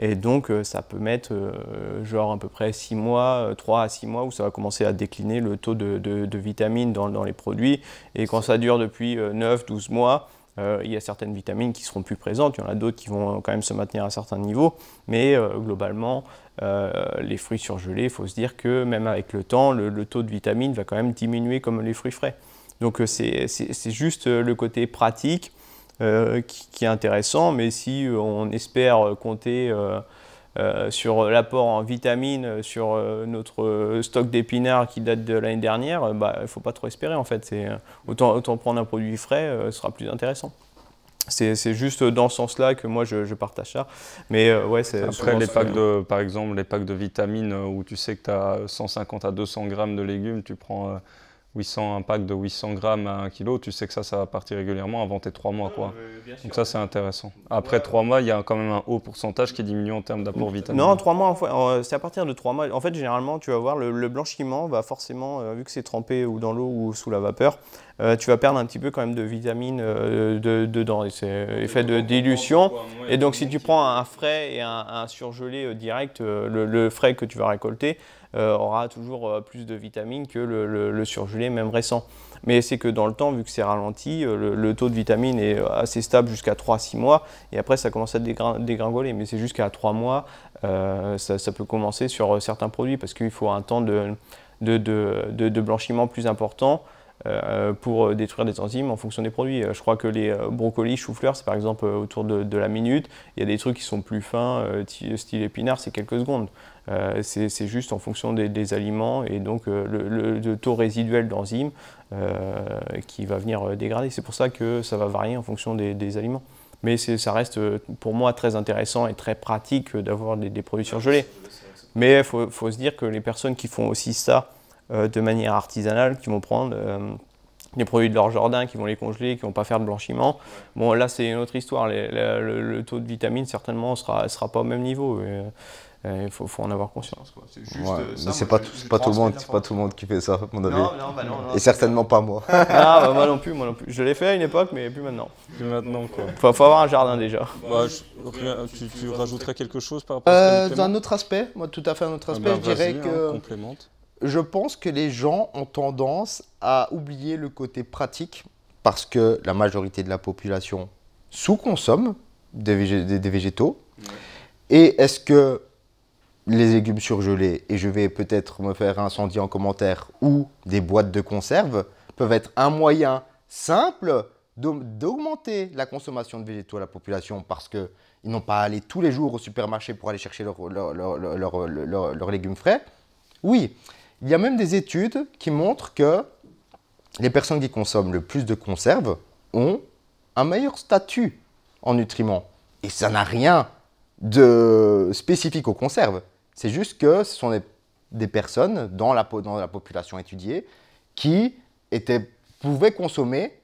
Et donc, ça peut mettre genre à peu près 6 mois, 3 à 6 mois, où ça va commencer à décliner le taux de vitamines dans les produits. Et quand ça dure depuis 9-12 mois, il y a certaines vitamines qui seront plus présentes. Il y en a d'autres qui vont quand même se maintenir à un certain niveau. Mais globalement, les fruits surgelés, il faut se dire que même avec le temps, le taux de vitamines va quand même diminuer comme les fruits frais. Donc, c'est juste le côté pratique. Qui est intéressant, mais si on espère compter sur l'apport en vitamines sur notre stock d'épinards qui date de l'année dernière, il ne faut pas trop espérer en fait. Autant prendre un produit frais, ce sera plus intéressant. C'est juste dans ce sens-là que moi je partage ça. Mais ouais, c'est après par exemple, les packs de vitamines où tu sais que tu as 150 à 200 grammes de légumes, tu prends un pack de 800 grammes à 1 kg, tu sais que ça va partir régulièrement avant tes 3 mois. Quoi. Donc ça, c'est intéressant. Après 3 mois, il y a quand même un haut pourcentage qui diminue en termes d'apport vitamine. Non, 3 mois, c'est à partir de 3 mois. En fait, généralement, tu vas voir, le blanchiment va forcément, vu que c'est trempé ou dans l'eau ou sous la vapeur, tu vas perdre un petit peu quand même de vitamines dedans. C'est effet de dilution. Et donc, si tu prends un frais et un surgelé direct, le frais que tu vas récolter, aura toujours plus de vitamines que le surgelé, même récent. Mais c'est que dans le temps, vu que c'est ralenti, le taux de vitamine est assez stable jusqu'à 3-6 mois, et après ça commence à dégringoler. Mais c'est jusqu'à 3 mois, ça peut commencer sur certains produits, parce qu'il faut un temps de blanchiment plus important pour détruire des enzymes en fonction des produits. Je crois que les brocolis, choux-fleurs, c'est par exemple autour de la minute. Il y a des trucs qui sont plus fins, style épinard, c'est quelques secondes. C'est juste en fonction des aliments et donc le taux résiduel d'enzymes qui va venir dégrader. C'est pour ça que ça va varier en fonction des aliments. Mais ça reste pour moi très intéressant et très pratique d'avoir des produits surgelés. Mais il faut se dire que les personnes qui font aussi ça de manière artisanale, qui vont prendre les produits de leur jardin, qui vont les congeler, qui ne vont pas faire de blanchiment, bon là c'est une autre histoire. Le taux de vitamines certainement ne sera pas au même niveau. Il faut en avoir conscience. C'est juste mais c'est pas tout le monde qui fait ça, à mon avis. Non, et certainement pas moi. Ah, bah, moi non plus. Je l'ai fait à une époque, mais plus maintenant. Plus maintenant, quoi. Faut avoir un jardin déjà. Bah, tu rajouterais quelque chose par rapport à ce d'un autre aspect, moi tout à fait un autre aspect, je dirais que complémente. Je pense que les gens ont tendance à oublier le côté pratique parce que la majorité de la population sous-consomme des végétaux. Ouais. Et est-ce que les légumes surgelés, et je vais peut-être me faire incendier en commentaire, ou des boîtes de conserve, peuvent être un moyen simple d'augmenter la consommation de végétaux à la population parce qu'ils n'ont pas à aller tous les jours au supermarché pour aller chercher leurs légumes frais? Oui, il y a même des études qui montrent que les personnes qui consomment le plus de conserves ont un meilleur statut en nutriments. Et ça n'a rien de spécifique aux conserves. C'est juste que ce sont des personnes dans la population étudiée qui pouvaient consommer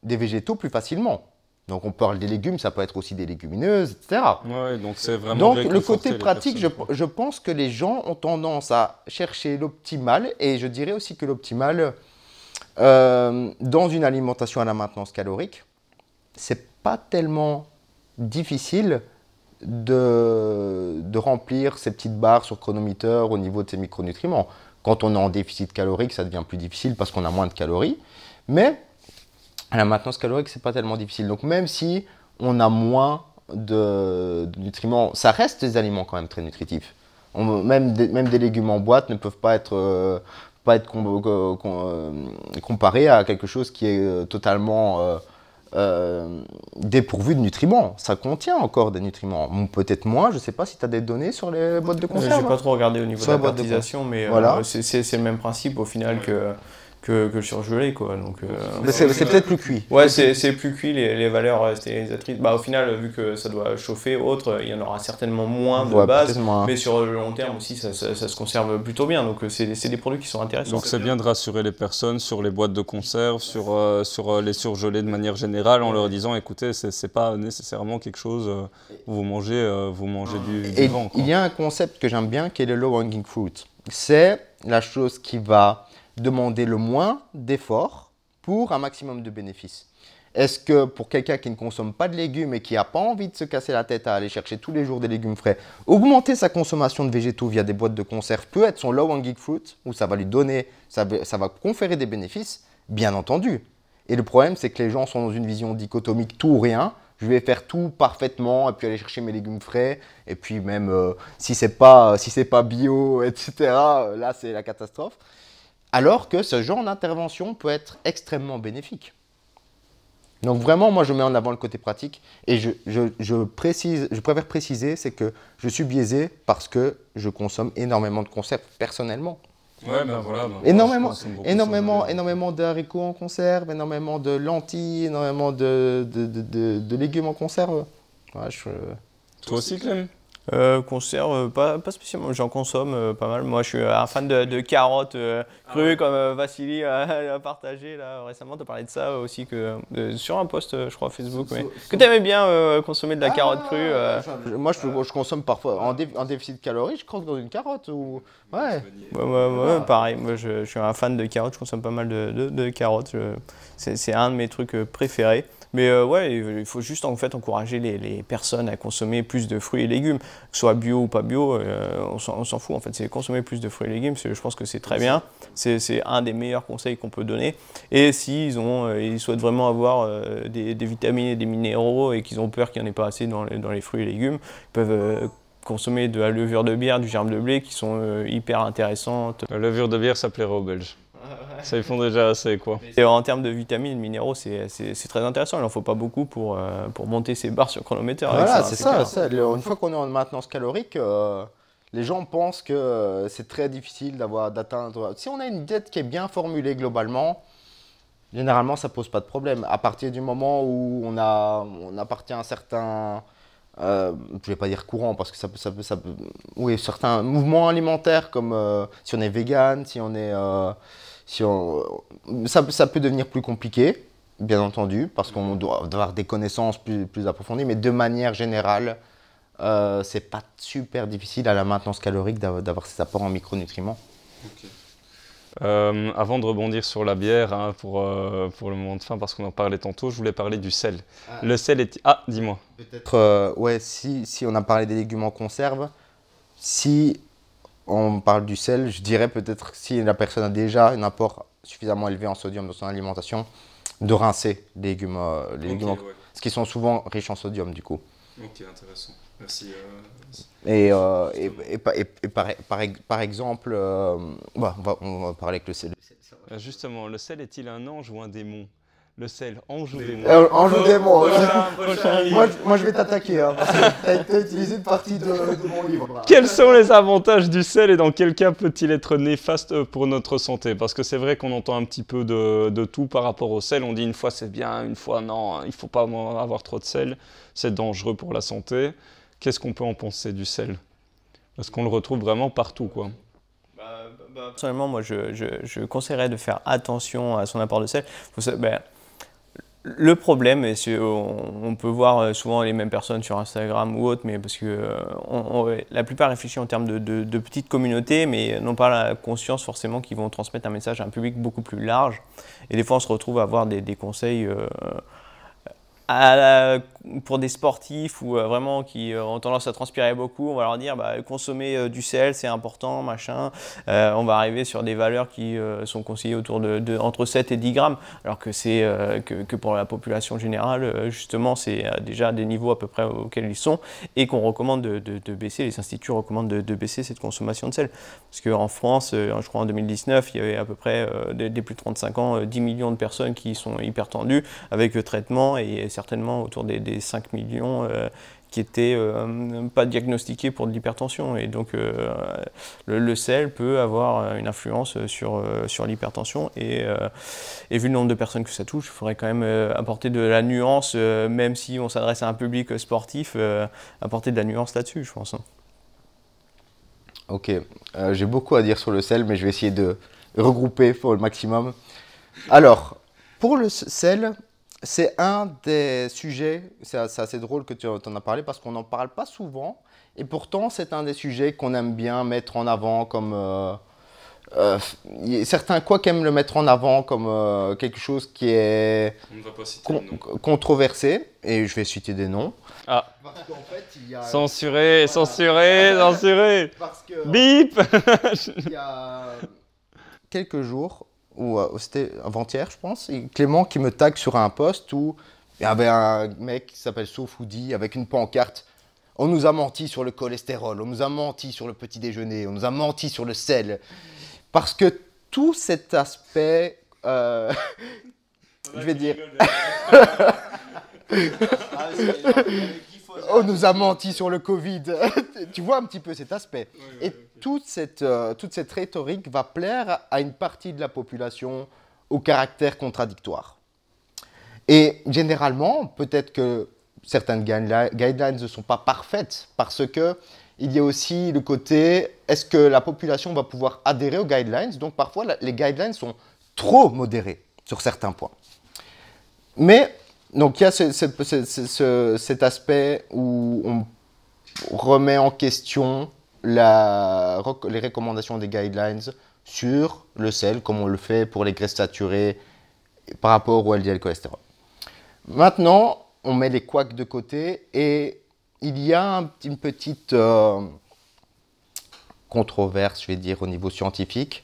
des végétaux plus facilement. Donc on parle des légumes, ça peut être aussi des légumineuses, etc. Ouais, donc c'est vraiment le côté pratique, je pense que les gens ont tendance à chercher l'optimal, et je dirais aussi que l'optimal, dans une alimentation à la maintenance calorique, c'est pas tellement difficile de remplir ces petites barres sur chronomètre au niveau de ces micronutriments. Quand on est en déficit calorique, ça devient plus difficile parce qu'on a moins de calories. Mais à la maintenance calorique, c'est pas tellement difficile. Donc même si on a moins de nutriments, ça reste des aliments quand même très nutritifs. Même des légumes en boîte ne peuvent pas être comparés à quelque chose qui est totalement dépourvu de nutriments. Ça contient encore des nutriments. Peut-être moins, je ne sais pas si tu as des données sur les boîtes de conserve. Je n'ai pas trop regardé au niveau de la fertilisation, mais voilà. C'est le même principe au final que le surgelé, quoi. Donc, c'est peut-être plus cuit. Ouais, c'est plus cuit, les valeurs stérilisatrices. Bah, au final, vu que ça doit chauffer, il y en aura certainement moins de base, mais sur le long terme aussi, ça se conserve plutôt bien. Donc, c'est des produits qui sont intéressants. Donc, c'est bien de rassurer les personnes sur les boîtes de conserve, sur les surgelés de manière générale, en leur disant, écoutez, c'est pas nécessairement quelque chose où vous mangez du vent, quoi. Il y a un concept que j'aime bien qui est le low hanging fruit. C'est la chose qui va demander le moins d'efforts pour un maximum de bénéfices. Est-ce que pour quelqu'un qui ne consomme pas de légumes et qui n'a pas envie de se casser la tête à aller chercher tous les jours des légumes frais, augmenter sa consommation de végétaux via des boîtes de conserve peut être son low hanging fruit, où ça va lui donner, ça va conférer des bénéfices, bien entendu. Et le problème, c'est que les gens sont dans une vision dichotomique tout ou rien. Je vais faire tout parfaitement et puis aller chercher mes légumes frais. Et puis même si c'est pas bio, etc., là c'est la catastrophe. Alors que ce genre d'intervention peut être extrêmement bénéfique. Donc vraiment, moi je mets en avant le côté pratique et je préfère préciser, c'est que je suis biaisé parce que je consomme énormément de conserves personnellement. Ouais, ben voilà. Énormément d'haricots en conserve, énormément de lentilles, énormément de légumes en conserve. Ouais, Toi aussi, Clem? Conserve, pas spécialement, j'en consomme pas mal. Moi, je suis un fan de carottes crues, comme Vassili a partagé là, récemment. Tu as parlé de ça aussi sur un post, je crois, Facebook. Que tu aimais bien consommer de la carotte crue. Moi, je consomme parfois en déficit calorique, je croque dans une carotte. Ouais, pareil. Moi, je suis un fan de carottes, je consomme pas mal de carottes. C'est un de mes trucs préférés. Mais ouais, il faut juste en fait encourager les personnes à consommer plus de fruits et légumes, que ce soit bio ou pas bio, on s'en fout en fait, c'est consommer plus de fruits et légumes, je pense que c'est très bien, c'est un des meilleurs conseils qu'on peut donner. Et s'ils ils souhaitent vraiment avoir des vitamines et des minéraux et qu'ils ont peur qu'il n'y en ait pas assez dans les fruits et légumes, ils peuvent consommer de la levure de bière, du germe de blé qui sont hyper intéressantes. La levure de bière, ça plairait aux Belges. Ça, ils font déjà assez, quoi. Et en termes de vitamines et de minéraux, c'est très intéressant. Il n'en faut pas beaucoup pour monter ses barres sur chronomètre. Voilà, c'est ça. Une fois qu'on est en maintenance calorique, les gens pensent que c'est très difficile d'atteindre. Si on a une diète qui est bien formulée globalement, généralement, ça ne pose pas de problème. À partir du moment où on appartient à certains, je ne vais pas dire courant, parce que oui, certains mouvements alimentaires, comme si on est vegan, ça peut devenir plus compliqué, bien entendu, parce qu'on doit avoir des connaissances plus approfondies, mais de manière générale, c'est pas super difficile à la maintenance calorique d'avoir ces apports en micronutriments. Okay. Avant de rebondir sur la bière, hein, pour le moment de fin, parce qu'on en parlait tantôt, je voulais parler du sel. Le sel est... Ah, dis-moi. Peut-être, ouais, si on a parlé des légumes en conserve, si on parle du sel, je dirais peut-être si la personne a déjà un apport suffisamment élevé en sodium dans son alimentation, de rincer les légumes, ouais. Parce qu'ils sont souvent riches en sodium du coup. Ok, intéressant. Merci. Et par exemple, on va parler avec le sel. Justement, le sel est-il un ange ou un démon? Le sel, ange ou démon? Ange ou démon. Moi, je vais t'attaquer, hein, parce que tu as utilisé une partie de mon livre. Quels sont les avantages du sel et dans quel cas peut-il être néfaste pour notre santé? Parce que c'est vrai qu'on entend un petit peu de tout par rapport au sel. On dit une fois c'est bien, une fois non, il ne faut pas avoir trop de sel, c'est dangereux pour la santé. Qu'est-ce qu'on peut en penser du sel? Parce qu'on le retrouve vraiment partout, quoi. Personnellement, moi, je conseillerais de faire attention à son apport de sel. Le problème, et on peut voir souvent les mêmes personnes sur Instagram ou autre, mais parce que la plupart réfléchissent en termes de petites communautés, mais n'ont pas la conscience forcément qu'ils vont transmettre un message à un public beaucoup plus large. Et des fois, on se retrouve à avoir des conseils pour des sportifs ou vraiment qui ont tendance à transpirer beaucoup, on va leur dire consommer du sel, c'est important, machin. On va arriver sur des valeurs qui sont conseillées autour entre 7 et 10 grammes, alors que c'est que pour la population générale, justement, c'est déjà des niveaux à peu près auxquels ils sont et qu'on recommande de baisser, les instituts recommandent de baisser cette consommation de sel. Parce qu'en France, je crois en 2019, il y avait à peu près, des plus de 35 ans, 10 millions de personnes qui sont hypertendues avec traitement et certainement autour des 5 millions qui étaient pas diagnostiqués pour de l'hypertension. Et donc le sel peut avoir une influence sur l'hypertension. Et vu le nombre de personnes que ça touche, il faudrait quand même apporter de la nuance, même si on s'adresse à un public sportif, apporter de la nuance là-dessus, je pense. Ok, j'ai beaucoup à dire sur le sel, mais je vais essayer de regrouper pour le maximum. Alors, pour le sel, c'est un des sujets, c'est assez drôle que tu en as parlé parce qu'on n'en parle pas souvent et pourtant c'est un des sujets qu'on aime bien mettre en avant comme… certains aiment le mettre en avant comme quelque chose qui est controversé et je vais citer des noms. Ah, parce qu'en fait, il y a… censuré. Parce que, Bip. Il y a quelques jours, ou c'était avant-hier je pense, et Clément qui me tag sur un post où il y avait un mec qui s'appelle SoFoodie avec une pancarte. On nous a menti sur le cholestérol, on nous a menti sur le petit déjeuner, on nous a menti sur le sel. Parce que tout cet aspect, je vais dire, on nous a menti sur le Covid. Tu vois un petit peu cet aspect. Et toute cette rhétorique va plaire à une partie de la population au caractère contradictoire. Et généralement, peut-être que certaines guidelines ne sont pas parfaites parce que il y a aussi le côté, est-ce que la population va pouvoir adhérer aux guidelines? Donc parfois, les guidelines sont trop modérées sur certains points. Mais, donc il y a cet aspect où on remet en question les recommandations des guidelines sur le sel, comme on le fait pour les graisses saturées par rapport au LDL cholestérol. Maintenant, on met les couacs de côté et il y a une petite controverse, je vais dire, au niveau scientifique,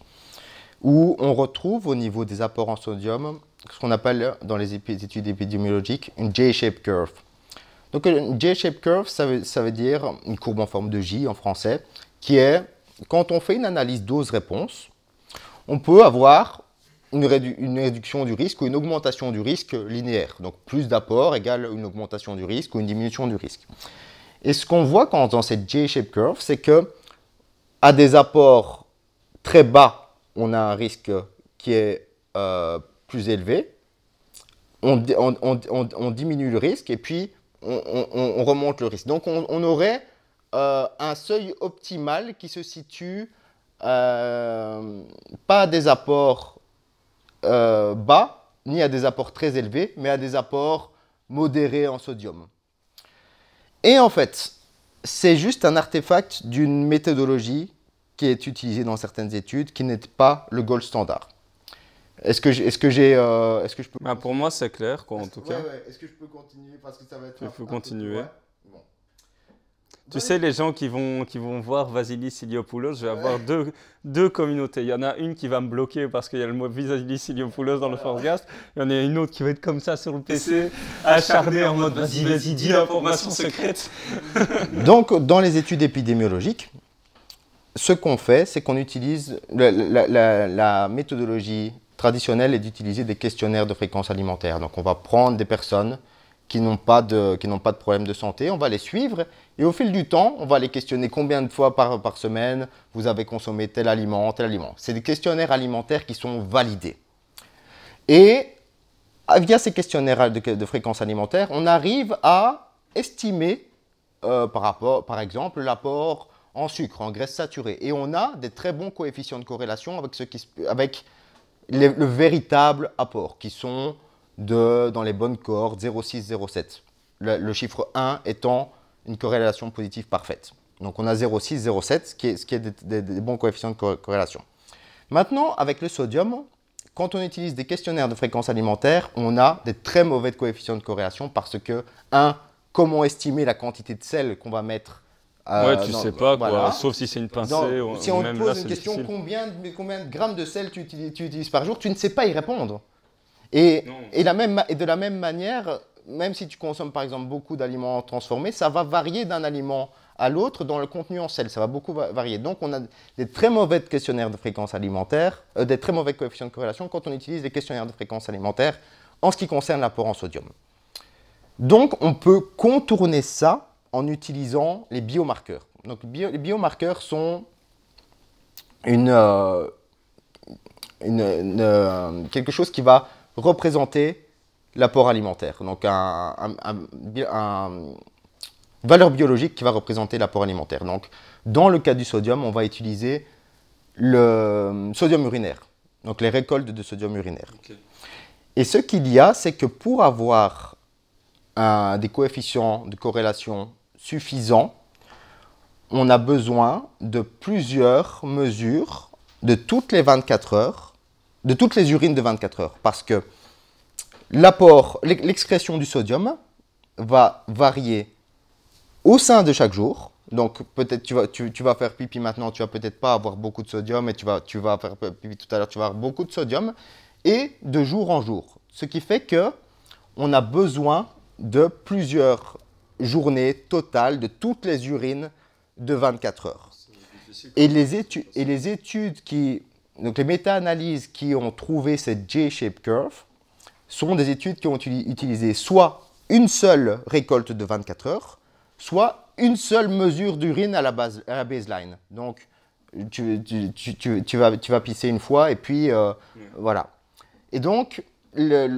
où on retrouve au niveau des apports en sodium ce qu'on appelle dans les études épidémiologiques une J-shaped curve. Donc une J-shaped curve, ça veut dire une courbe en forme de J en français, qui est, quand on fait une analyse dose-réponse, on peut avoir une réduction du risque ou une augmentation du risque linéaire. Donc plus d'apport égale une augmentation du risque ou une diminution du risque. Et ce qu'on voit dans cette J-shape curve, c'est que à des apports très bas, on a un risque qui est plus élevé. On diminue le risque et puis on remonte le risque. Donc on aurait un seuil optimal qui se situe pas à des apports bas, ni à des apports très élevés, mais à des apports modérés en sodium. Et en fait, c'est juste un artefact d'une méthodologie qui est utilisée dans certaines études, qui n'est pas le gold standard. Est-ce que je peux... Bah, pour moi, c'est clair, quoi, en tout cas. Ouais. Est-ce que je peux continuer parce que ça va être Tu peux continuer. Bon. Tu sais, les gens qui vont voir Vasilis Iliopoulos, je vais avoir deux communautés. Il y en a une qui va me bloquer parce qu'il y a le mot Vasilis Iliopoulos dans le Forecast. Il y en a une autre qui va être comme ça sur le PC, acharnée en mode vas-y, dis l'information secrète. Donc, dans les études épidémiologiques, ce qu'on fait, c'est qu'on utilise la méthodologie traditionnelle est d'utiliser des questionnaires de fréquence alimentaire. Donc, on va prendre des personnes qui n'ont pas de problème de santé, on va les suivre et au fil du temps, on va les questionner combien de fois par semaine vous avez consommé tel aliment, tel aliment. C'est des questionnaires alimentaires qui sont validés. Et via ces questionnaires de fréquence alimentaire, on arrive à estimer par exemple l'apport en sucre, en graisse saturée. Et on a des très bons coefficients de corrélation avec le véritable apport qui sont dans les bonnes cohortes 0,6, 0,7. Le chiffre 1 étant une corrélation positive parfaite. Donc on a 0,6, 0,7, ce qui est des bons coefficients de corrélation. Maintenant, avec le sodium, quand on utilise des questionnaires de fréquence alimentaire, on a des très mauvais coefficients de corrélation parce que, comment estimer la quantité de sel qu'on va mettre tu sais pas, quoi, voilà. Sauf si c'est une pincée. Si on te pose une question, combien de grammes de sel tu utilises par jour, tu ne sais pas y répondre. Et de la même manière, même si tu consommes par exemple beaucoup d'aliments transformés, ça va varier d'un aliment à l'autre dans le contenu en sel, ça va beaucoup varier. Donc on a des très mauvais questionnaires de fréquence alimentaire, des très mauvais coefficients de corrélation quand on utilise les questionnaires de fréquence alimentaire en ce qui concerne l'apport en sodium. Donc on peut contourner ça en utilisant les biomarqueurs. Donc les biomarqueurs sont quelque chose qui va représenter l'apport alimentaire. Donc une valeur biologique qui va représenter l'apport alimentaire. Donc dans le cas du sodium, on va utiliser le sodium urinaire. Donc les récoltes de sodium urinaire. Okay. Et ce qu'il y a, c'est que pour avoir des coefficients de corrélation suffisants, on a besoin de plusieurs mesures de toutes les 24 heures, de toutes les urines de 24 heures. Parce que l'excrétion du sodium va varier au sein de chaque jour. Donc peut-être tu vas faire pipi maintenant, tu vas peut-être pas avoir beaucoup de sodium et tu vas faire pipi tout à l'heure, tu vas avoir beaucoup de sodium et de jour en jour. Ce qui fait que on a besoin de plusieurs journées totales de toutes les urines de 24 heures. Et les études donc les méta-analyses qui ont trouvé cette J-shape curve sont des études qui ont utilisé soit une seule récolte de 24 heures, soit une seule mesure d'urine à la baseline. Donc, tu vas pisser une fois et puis voilà. Et donc,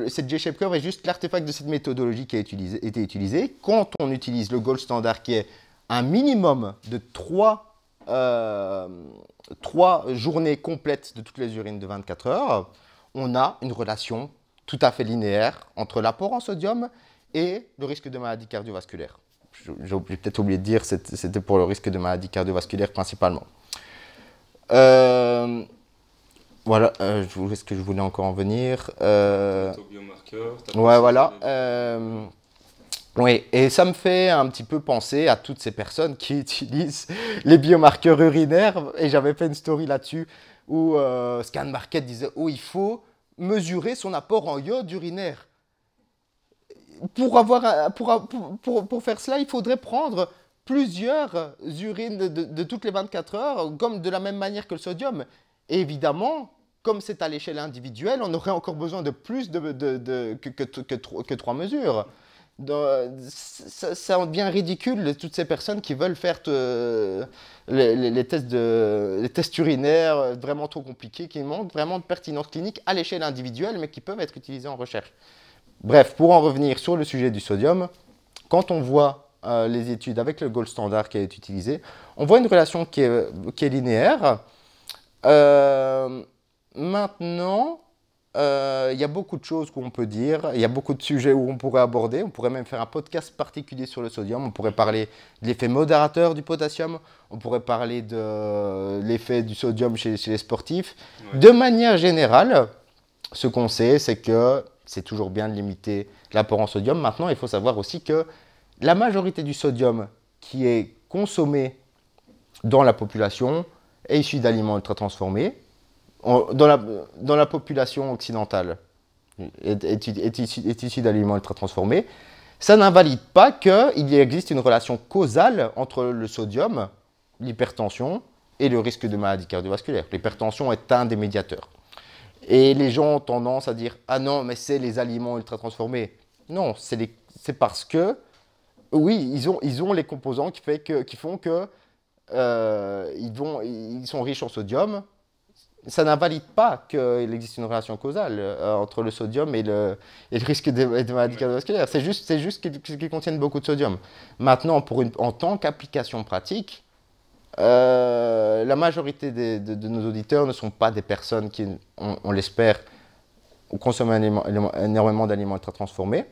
cette J-shape curve est juste l'artefact de cette méthodologie qui a été utilisée. Quand on utilise le gold standard qui est un minimum de 3 journées complètes de toutes les urines de 24 heures, on a une relation tout à fait linéaire entre l'apport en sodium et le risque de maladie cardiovasculaire. J'ai peut-être oublié de dire, c'était pour le risque de maladie cardiovasculaire principalement. Voilà, est-ce que je voulais encore en venir Ouais, voilà. Oui, et ça me fait un petit peu penser à toutes ces personnes qui utilisent les biomarqueurs urinaires. Et j'avais fait une story là-dessus où Scan Market disait « Oh, il faut mesurer son apport en iode urinaire. » Pour faire cela, il faudrait prendre plusieurs urines de toutes les 24 heures, comme de la même manière que le sodium. Et évidemment, comme c'est à l'échelle individuelle, on aurait encore besoin de plus que 3 mesures. Ça devient ridicule, toutes ces personnes qui veulent faire les tests urinaires vraiment trop compliqués, qui manquent vraiment de pertinence clinique à l'échelle individuelle, mais qui peuvent être utilisés en recherche. Bref, pour en revenir sur le sujet du sodium, quand on voit les études avec le gold standard qui est utilisé, on voit une relation qui est linéaire. Maintenant, il y a beaucoup de choses qu'on peut dire, il y a beaucoup de sujets où on pourrait aborder, on pourrait même faire un podcast particulier sur le sodium, on pourrait parler de l'effet modérateur du potassium, on pourrait parler de l'effet du sodium chez les sportifs. Ouais. De manière générale, ce qu'on sait, c'est que c'est toujours bien de limiter l'apport en sodium. Maintenant, il faut savoir aussi que la majorité du sodium qui est consommé dans la population est issu d'aliments ultra transformés. Dans la population occidentale est issu d'aliments ultra transformés. Ça n'invalide pas qu'il existe une relation causale entre le sodium, l'hypertension et le risque de maladie cardiovasculaire. L'hypertension est un des médiateurs. Et les gens ont tendance à dire « Ah non, mais c'est les aliments ultra transformés ». Non, c'est parce que, oui, ils ont les composants qui font que ils sont riches en sodium. Ça n'invalide pas qu'il existe une relation causale entre le sodium et le risque de maladie cardiovasculaire. C'est juste qu'ils contiennent beaucoup de sodium. Maintenant, en tant qu'application pratique, la majorité de nos auditeurs ne sont pas des personnes qui, on l'espère, consomment énormément d'aliments ultra transformés.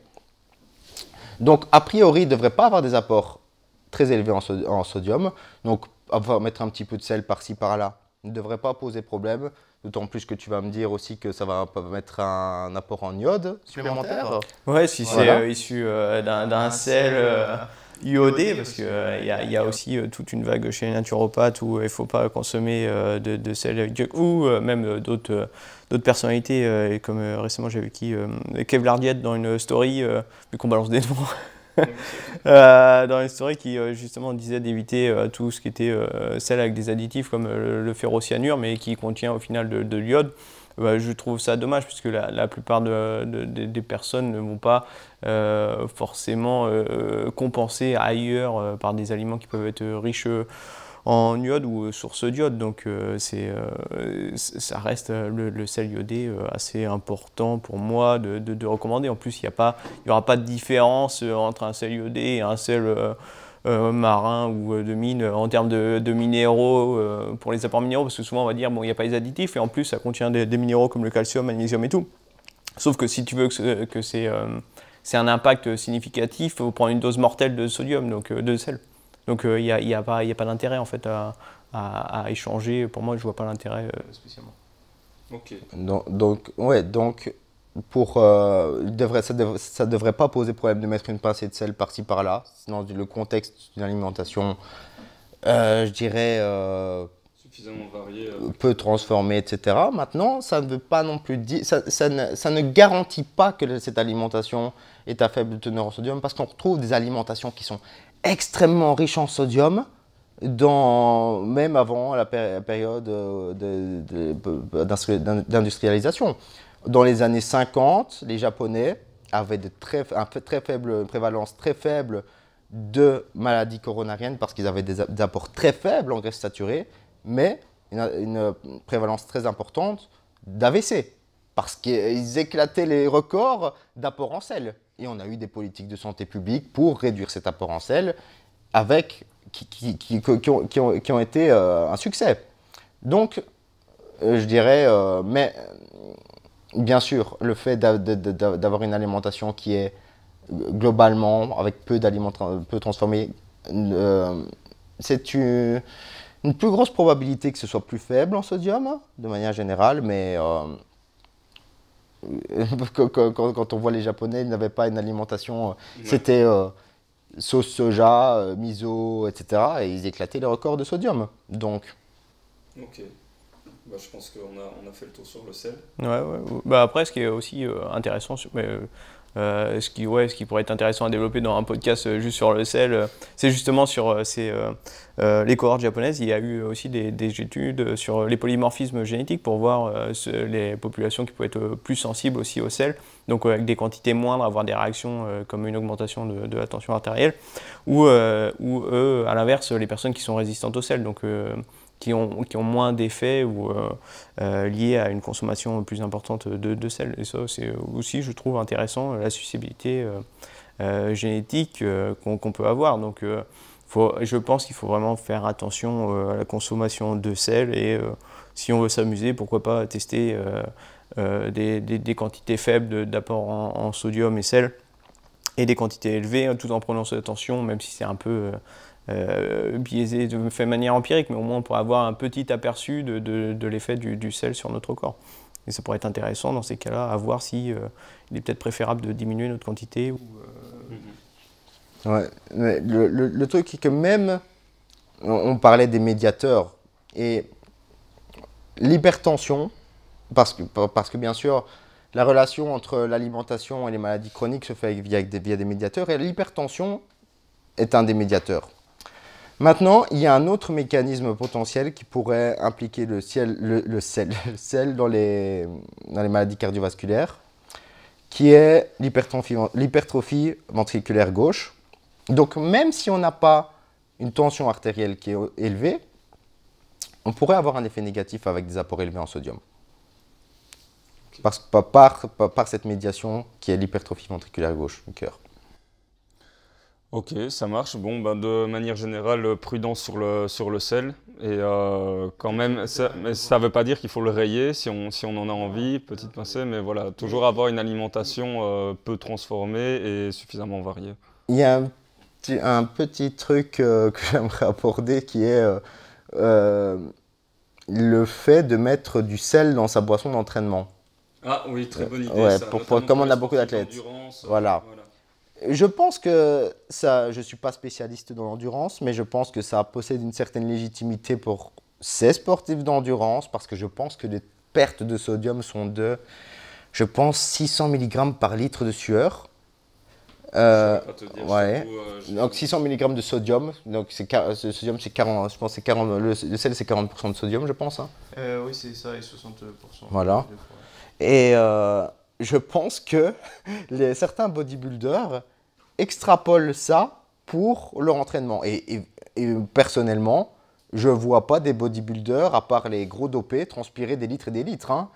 Donc, a priori, ils ne devraient pas avoir des apports très élevés en sodium. Donc, mettre un petit peu de sel par-ci, par-là ne devrait pas poser problème. D'autant plus que tu vas me dire aussi que ça va mettre un apport en iode supplémentaire. Oui, si c'est issu d'un sel iodé, parce qu'il y a aussi toute une vague chez les naturopathes où il ne faut pas consommer de sel ou même d'autres personnalités, comme récemment j'avais Kev Lardiette dans une story, mais qu'on balance des noms. Dans une story qui justement disait d'éviter tout ce qui était sel avec des additifs comme le ferrocyanure, mais qui contient au final de l'iode. Je trouve ça dommage puisque la plupart des personnes ne vont pas forcément compenser ailleurs par des aliments qui peuvent être riches en iode ou source d'iode. Donc ça reste le sel iodé assez important pour moi de recommander. En plus, il n'y aura pas de différence entre un sel iodé et un sel marin ou de mine en termes de minéraux pour les apports minéraux, parce que souvent on va dire bon, il n'y a pas les additifs et en plus ça contient des minéraux comme le calcium, magnésium et tout. Sauf que si tu veux que c'est un impact significatif, il faut prendre une dose mortelle de sodium, donc de sel. Donc il n'y a pas d'intérêt en fait à échanger. Pour moi, je ne vois pas l'intérêt spécialement. Ok. Donc ça ne devrait pas poser problème de mettre une pincée de sel par-ci par-là. Dans le contexte d'une alimentation, je dirais, suffisamment variée, peu transformée, etc. Maintenant, ça ne veut pas non plus dire, ça ne garantit pas que cette alimentation est à faible teneur en sodium, parce qu'on retrouve des alimentations qui sont extrêmement riches en sodium, même avant la période d'industrialisation. Dans les années 50, les Japonais avaient une prévalence très faible de maladies coronariennes parce qu'ils avaient des apports très faibles en graisse saturée, mais une prévalence très importante d'AVC parce qu'ils éclataient les records d'apport en sel. Et on a eu des politiques de santé publique pour réduire cet apport en sel qui ont été un succès. Donc, je dirais, mais bien sûr, le fait d'avoir une alimentation qui est globalement, avec peu d'aliments peu transformés, c'est une plus grosse probabilité que ce soit plus faible en sodium, de manière générale, mais quand on voit les Japonais, ils n'avaient pas une alimentation, c'était sauce soja, miso, etc. Et ils éclataient les records de sodium. Donc. Ok. Bah, je pense qu'on a fait le tour sur le sel. Ouais. Bah, après, ce qui est aussi intéressant Ce qui pourrait être intéressant à développer dans un podcast juste sur le sel, c'est justement sur les cohortes japonaises. Il y a eu aussi des études sur les polymorphismes génétiques pour voir les populations qui pouvaient être plus sensibles aussi au sel, donc avec des quantités moindres, avoir des réactions comme une augmentation de la tension artérielle, ou eux, à l'inverse, les personnes qui sont résistantes au sel, donc qui ont moins d'effets ou liés à une consommation plus importante de sel. Et ça, c'est aussi, je trouve, intéressant, la susceptibilité génétique qu'on peut avoir. Donc, je pense qu'il faut vraiment faire attention à la consommation de sel et si on veut s'amuser, pourquoi pas tester des quantités faibles d'apport en sodium et sel et des quantités élevées, tout en prenant attention, même si c'est un peu biaisé, fait de manière empirique, mais au moins on pourrait avoir un petit aperçu de l'effet du sel sur notre corps. Et ça pourrait être intéressant dans ces cas-là à voir si il est peut-être préférable de diminuer notre quantité. Ouais, mais le truc est que même, on parlait des médiateurs, et l'hypertension, parce que bien sûr, la relation entre l'alimentation et les maladies chroniques se fait via des médiateurs, et l'hypertension est un des médiateurs. Maintenant, il y a un autre mécanisme potentiel qui pourrait impliquer le sel dans les maladies cardiovasculaires, qui est l'hypertrophie ventriculaire gauche. Donc, même si on n'a pas une tension artérielle qui est élevée, on pourrait avoir un effet négatif avec des apports élevés en sodium. Par cette médiation qui est l'hypertrophie ventriculaire gauche du cœur. Ok, ça marche. Bon, ben, de manière générale, prudence sur le sel. Et quand même, ça ne veut pas dire qu'il faut le rayer si on en a envie, petite pincée, mais voilà, toujours avoir une alimentation peu transformée et suffisamment variée. Il y a un petit truc que j'aimerais aborder qui est le fait de mettre du sel dans sa boisson d'entraînement. Ah oui, très bonne idée. Ouais, ça, comme on a beaucoup d'athlètes. Voilà. Je pense que ça, je ne suis pas spécialiste dans l'endurance, mais je pense que ça possède une certaine légitimité pour ces sportifs d'endurance, parce que je pense que les pertes de sodium sont de, je pense, 600 mg par litre de sueur. Ouais. Donc 600 mg de sodium, donc ce sodium c'est 40, je pense c'est 40, le sel c'est 40% de sodium, je pense. Hein. Oui, c'est ça, et 60%. Voilà. Et je pense que certains bodybuilders extrapolent ça pour leur entraînement. Et personnellement, je ne vois pas des bodybuilders, à part les gros dopés, transpirer des litres et des litres. Hein.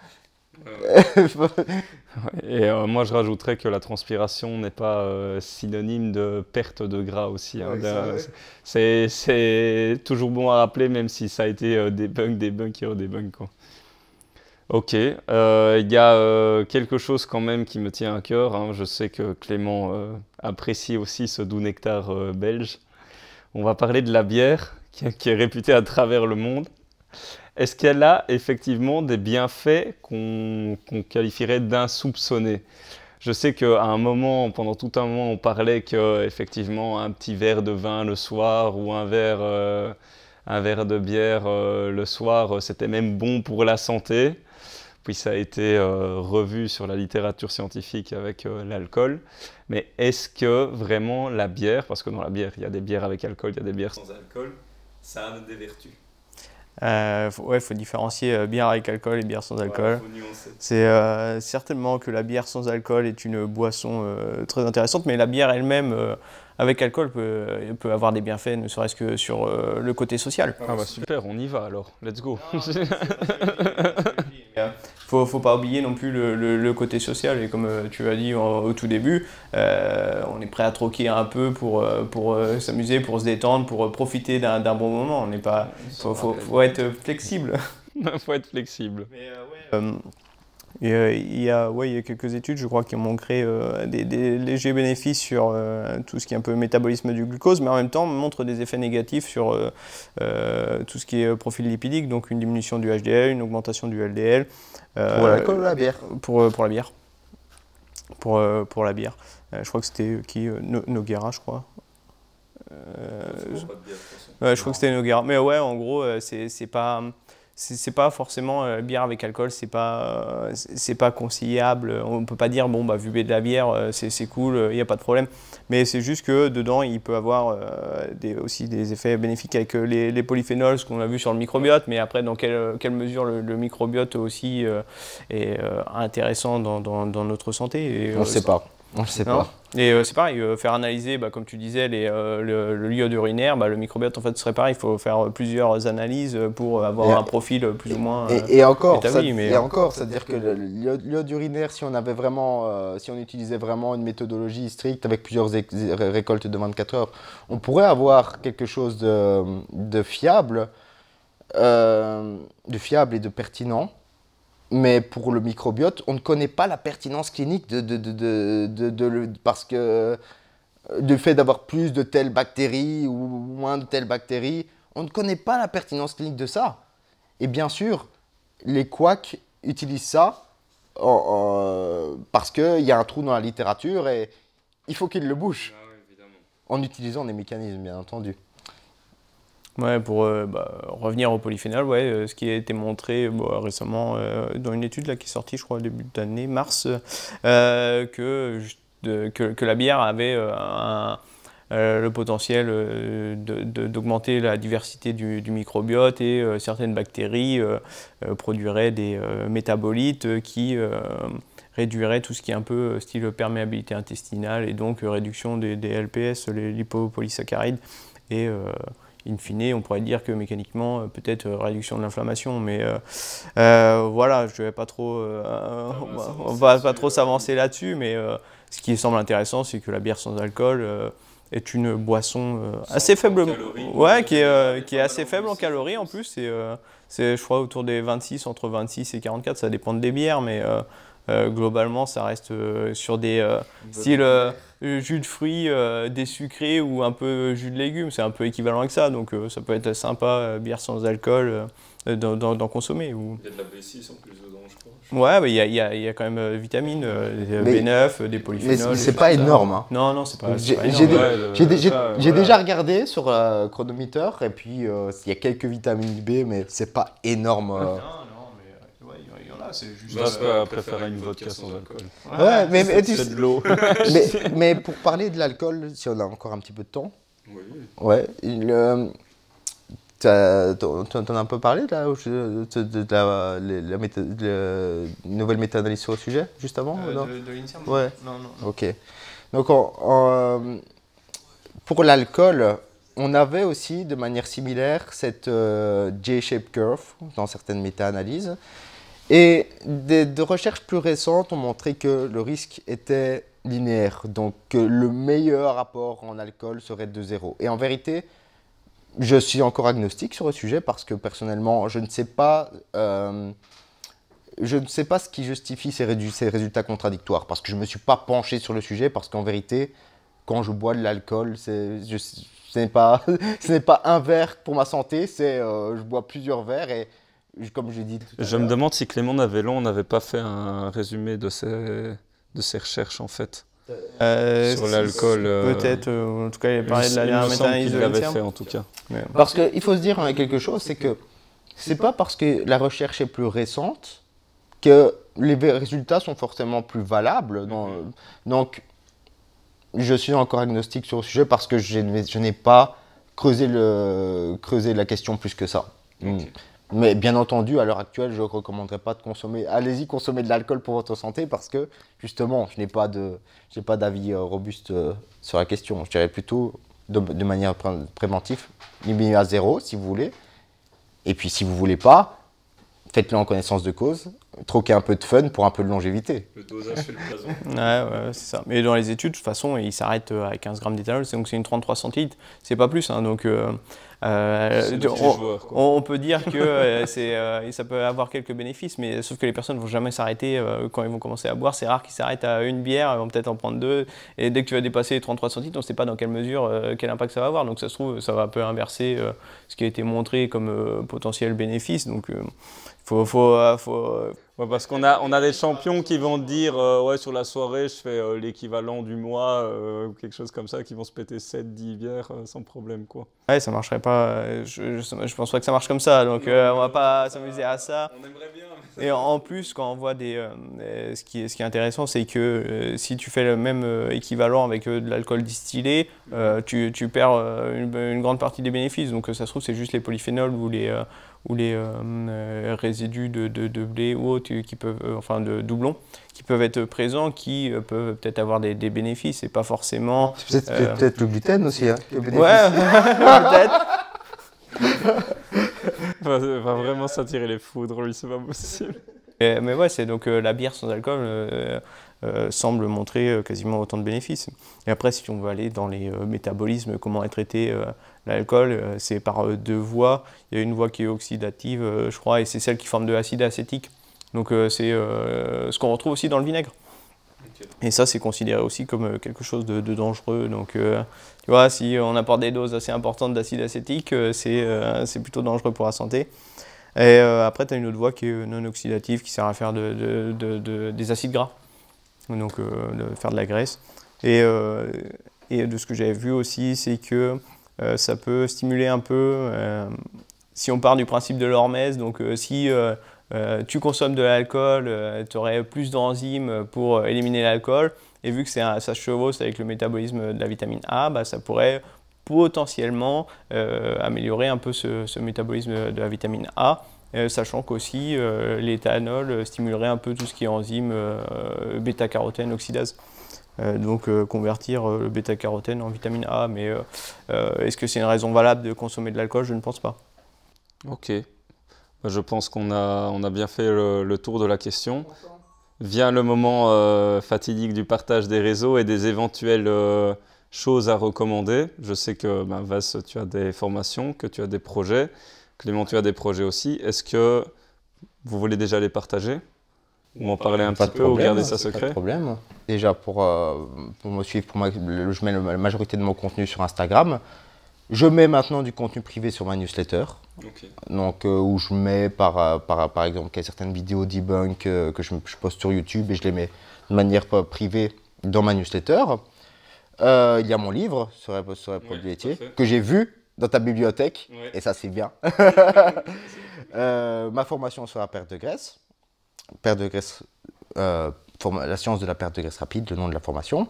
Et moi, je rajouterais que la transpiration n'est pas synonyme de perte de gras aussi. Hein. Ouais, c'est toujours bon à rappeler, même si ça a été debunk, quoi. Ok, il y a quelque chose quand même qui me tient à cœur. Hein. Je sais que Clément apprécie aussi ce doux nectar belge. On va parler de la bière qui est réputée à travers le monde. Est-ce qu'elle a effectivement des bienfaits qu'on qualifierait d'insoupçonnés? Je sais qu'à un moment, pendant tout un moment, on parlait qu'effectivement un petit verre de vin le soir ou un verre de bière le soir, c'était même bon pour la santé. Puis ça a été revu sur la littérature scientifique avec l'alcool. Mais est-ce que vraiment la bière, parce que dans la bière, il y a des bières avec alcool, il y a des bières sans alcool, ça a des vertus? Il faut différencier bière avec alcool et bière sans alcool. Ouais, c'est certainement que la bière sans alcool est une boisson très intéressante, mais la bière elle-même avec alcool peut avoir des bienfaits, ne serait-ce que sur le côté social. Ah bah super, on y va alors, let's go. Faut pas oublier non plus le côté social, et comme tu as dit au tout début, on est prêt à troquer un peu pour s'amuser, pour se détendre, pour profiter d'un bon moment. Faut être flexible. Faut être flexible. Il y a quelques études, je crois, qui ont montré des légers bénéfices sur tout ce qui est un peu métabolisme du glucose, mais en même temps montrent des effets négatifs sur tout ce qui est profil lipidique, donc une diminution du HDL, une augmentation du LDL. Pour l'alcool ou la bière? Pour la bière. Pour la bière. Je crois que c'était Noguera, je crois. Je crois que c'était Noguera. Mais ouais, en gros, c'est pas c'est pas forcément bière avec alcool, c'est pas conseillable. On peut pas dire bon bah vu de la bière c'est cool, il n'y a pas de problème. Mais c'est juste que dedans il peut avoir aussi des effets bénéfiques avec les polyphénols, ce qu'on a vu sur le microbiote. Mais après dans quelle mesure le microbiote aussi est intéressant dans notre santé. Et, on ne sait pas. On ne sait pas. Et c'est pareil, faire analyser, comme tu disais, le iode urinaire, le microbiote, en fait, ce serait pareil. Il faut faire plusieurs analyses pour avoir un profil plus ou moins établi. Et encore, c'est-à-dire que l'iode urinaire, si on avait vraiment, si on utilisait vraiment une méthodologie stricte avec plusieurs récoltes de 24 heures, on pourrait avoir quelque chose de fiable et de pertinent. Mais pour le microbiote, on ne connaît pas la pertinence clinique parce que du fait d'avoir plus de telles bactéries ou moins de telles bactéries, on ne connaît pas la pertinence clinique de ça. Et bien sûr, les couacs utilisent ça parce qu'il y a un trou dans la littérature et il faut qu'ils le bouchent. Ah oui, évidemment. En utilisant des mécanismes, bien entendu. Ouais, pour revenir au polyphénol, ce qui a été montré récemment dans une étude là, qui est sortie, je crois, au début d'année, mars, que la bière avait le potentiel d'augmenter la diversité du microbiote et certaines bactéries produiraient des métabolites qui réduiraient tout ce qui est un peu style perméabilité intestinale et donc réduction des LPS, les lipopolysaccharides. Et in fine, on pourrait dire que mécaniquement, peut-être réduction de l'inflammation, mais voilà, je ne vais pas trop, on va pas trop s'avancer là-dessus, mais ce qui semble intéressant, c'est que la bière sans alcool est une boisson assez faible, qui est assez faible en calories en plus, c'est je crois autour des 26, entre 26 et 44, ça dépend des bières, mais globalement, ça reste sur des styles jus de fruits désucrés ou un peu jus de légumes. C'est un peu équivalent avec ça. Donc ça peut être sympa, bière sans alcool, d'en consommer. Ou... Il y a de la B6 en plus dedans, je crois. Ouais, il y a quand même vitamines, B9, des polyphénols. Mais c'est pas énorme. Hein. Non, c'est pas énorme. J'ai déjà regardé sur Chronometer et puis il y a quelques vitamines B, mais c'est pas énorme. C'est juste. Je préfère une vodka sans alcool. Ouais, mais c'est de l'eau. mais pour parler de l'alcool, si on a encore un petit peu de temps. Oui. Ouais. T'en as un peu parlé là, de la nouvelle méta-analyse sur le sujet, juste avant de l'INSERM. Ouais. Non. Ok. Donc pour l'alcool, on avait aussi de manière similaire cette J-shape curve dans certaines méta-analyses. Et de recherches plus récentes ont montré que le risque était linéaire, donc que le meilleur rapport en alcool serait de 0. Et en vérité, je suis encore agnostique sur le sujet parce que personnellement, je ne sais pas ce qui justifie ces résultats contradictoires, parce que je ne me suis pas penché sur le sujet, parce qu'en vérité, quand je bois de l'alcool, ce n'est pas un verre pour ma santé, je bois plusieurs verres et comme je dis tout à l'heure. Je me demande si Clément Navelon n'avait pas fait un résumé de ses recherches en fait. Sur l'alcool. Peut-être, en tout cas, il a parlé de la dernière méta-analyse de l'INSERM. Il l'avait fait en tout cas. Mais... Parce qu'il faut se dire quelque chose, c'est que c'est pas parce que la recherche est plus récente que les résultats sont forcément plus valables. Donc, je suis encore agnostique sur le sujet parce que je n'ai pas creusé la question plus que ça. Okay. Mais bien entendu, à l'heure actuelle, je ne recommanderais pas de consommer. Allez-y, consommer de l'alcool pour votre santé parce que, justement, je n'ai pas d'avis robuste sur la question. Je dirais plutôt, de manière préventive, limitez à 0 si vous voulez. Et puis, si vous ne voulez pas, faites-le en connaissance de cause. Troquez un peu de fun pour un peu de longévité. Le dosage fait le poison. Ouais, c'est ça. Mais dans les études, de toute façon, ils s'arrêtent à 15 grammes d'éthanol, donc c'est une 33 centilitres. C'est pas plus, hein, donc... on peut dire que ça peut avoir quelques bénéfices, mais sauf que les personnes ne vont jamais s'arrêter quand ils vont commencer à boire. C'est rare qu'ils s'arrêtent à une bière, ils vont peut-être en prendre 2. Et dès que tu vas dépasser les 33 centilitres, on ne sait pas dans quelle mesure, quel impact ça va avoir. Donc ça se trouve, ça va un peu inverser ce qui a été montré comme potentiel bénéfice. Donc Ouais, parce on a des champions qui vont dire ouais, sur la soirée, je fais l'équivalent du mois, ou quelque chose comme ça, qui vont se péter 7-10 bières sans problème, quoi. Ouais, ça marcherait pas. Je pense pas que ça marche comme ça. Donc, on va pas s'amuser à ça. On aimerait bien. Et en plus, quand on voit ce qui est intéressant, c'est que si tu fais le même équivalent avec de l'alcool distillé, tu perds une grande partie des bénéfices. Donc, ça se trouve, c'est juste les polyphénols ou les résidus de blé ou autres qui peuvent, enfin de doublons, qui peuvent être présents, qui peuvent peut-être avoir des bénéfices et pas forcément. C'est peut-être le gluten aussi, hein, qui est bénéfique. Ouais, peut-être. Va vraiment s'attirer les foudres, lui, c'est pas possible. Mais ouais, c'est donc la bière sans alcool semble montrer quasiment autant de bénéfices. Et après, si on veut aller dans les métabolismes, comment est traité l'alcool, c'est par deux voies. Il y a une voie qui est oxydative, je crois, et c'est celle qui forme de l'acide acétique. Donc c'est ce qu'on retrouve aussi dans le vinaigre. Okay. Et ça, c'est considéré aussi comme quelque chose de dangereux. Donc tu vois, si on apporte des doses assez importantes d'acide acétique, c'est plutôt dangereux pour la santé. Et après, tu as une autre voie qui est non oxydative, qui sert à faire des acides gras, donc de faire de la graisse. Et de ce que j'avais vu aussi, c'est que ça peut stimuler un peu, si on part du principe de l'hormèse, donc si tu consommes de l'alcool, tu aurais plus d'enzymes pour éliminer l'alcool, et vu que ça se chevauche avec le métabolisme de la vitamine A, bah, ça pourrait potentiellement améliorer un peu ce métabolisme de la vitamine A, sachant qu'aussi l'éthanol stimulerait un peu tout ce qui est enzyme bêta-carotène oxydase. Donc convertir le bêta-carotène en vitamine A, mais est-ce que c'est une raison valable de consommer de l'alcool? Je ne pense pas. Ok, je pense qu'on a bien fait le tour de la question. Vient le moment fatidique du partage des réseaux et des éventuelles choses à recommander. Je sais que Vas, tu as des formations, que tu as des projets. Clément, tu as des projets aussi. Est-ce que vous voulez déjà les partager? Ou en parler un petit peu ou garder ça secret? Pas de problème. Déjà, pour me suivre, je mets la majorité de mon contenu sur Instagram. Je mets maintenant du contenu privé sur ma newsletter. Okay. Donc, où je mets par exemple certaines vidéos debunk que je poste sur YouTube et je les mets de manière privée dans ma newsletter. Il y a mon livre sur les produits laitiers que j'ai vu dans ta bibliothèque et ça c'est bien. Ma formation sur la perte de graisse. La science de la perte de graisse rapide, le nom de la formation.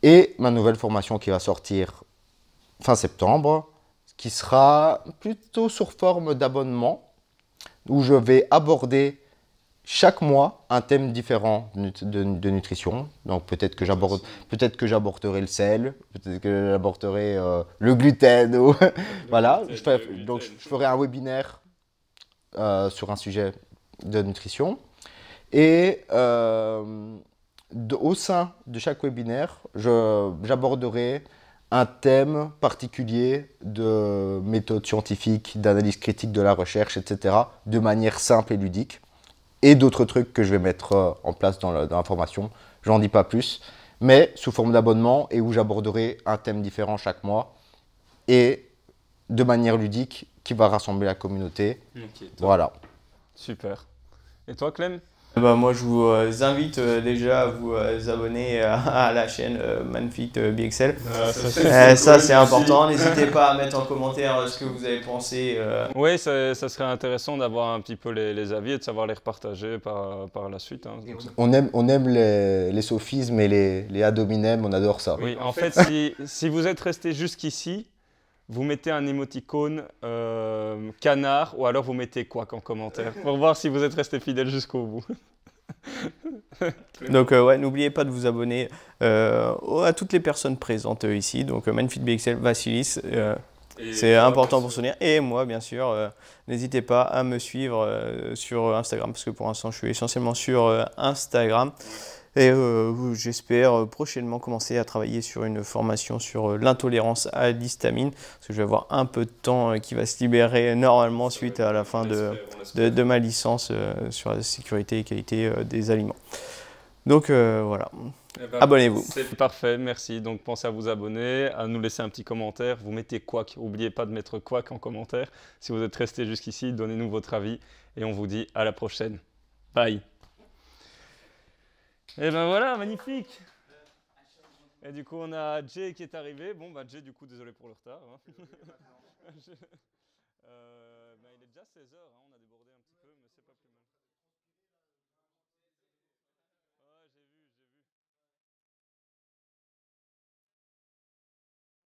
Et ma nouvelle formation qui va sortir fin septembre, qui sera plutôt sur forme d'abonnement, où je vais aborder chaque mois un thème différent de nutrition. Donc peut-être que j'aborderai le sel, peut-être que j'aborderai le gluten. Ou voilà, je ferai un webinaire sur un sujet de nutrition. Et au sein de chaque webinaire, j'aborderai un thème particulier de méthode scientifique, d'analyse critique de la recherche, etc., de manière simple et ludique. Et d'autres trucs que je vais mettre en place dans la formation. J'en dis pas plus, mais sous forme d'abonnement et où j'aborderai un thème différent chaque mois et de manière ludique qui va rassembler la communauté. Okay, voilà. Super. Et toi, Clem? Moi, je vous invite déjà à vous abonner à la chaîne Manfit BXL. Ça, c'est important. N'hésitez pas à mettre en commentaire ce que vous avez pensé. Oui, ça serait intéressant d'avoir un petit peu les avis et de savoir les repartager par la suite. Hein. On aime les sophismes et les ad hominem, on adore ça. Oui, en fait, si vous êtes resté jusqu'ici, vous mettez un émoticône canard ou alors vous mettez quack en commentaire pour voir si vous êtes resté fidèle jusqu'au bout. Donc n'oubliez pas de vous abonner à toutes les personnes présentes ici. Donc Manfit BXL, Vassilis, c'est important pour soutenir. Et moi bien sûr, n'hésitez pas à me suivre sur Instagram parce que pour l'instant je suis essentiellement sur Instagram. Et j'espère prochainement commencer à travailler sur une formation sur l'intolérance à l'histamine, parce que je vais avoir un peu de temps qui va se libérer normalement suite à la fin de ma licence sur la sécurité et qualité des aliments. Donc voilà, abonnez-vous. C'est parfait, merci. Donc pensez à vous abonner, à nous laisser un petit commentaire. Vous mettez quack, n'oubliez pas de mettre quack en commentaire. Si vous êtes resté jusqu'ici, donnez-nous votre avis et on vous dit à la prochaine. Bye. Et ben voilà, magnifique. Et du coup, on a Jay qui est arrivé. Bon, bah Jay, du coup, désolé pour le retard. Hein. Il est déjà 16h, hein, on a débordé un petit peu, mais c'est pas plus mal.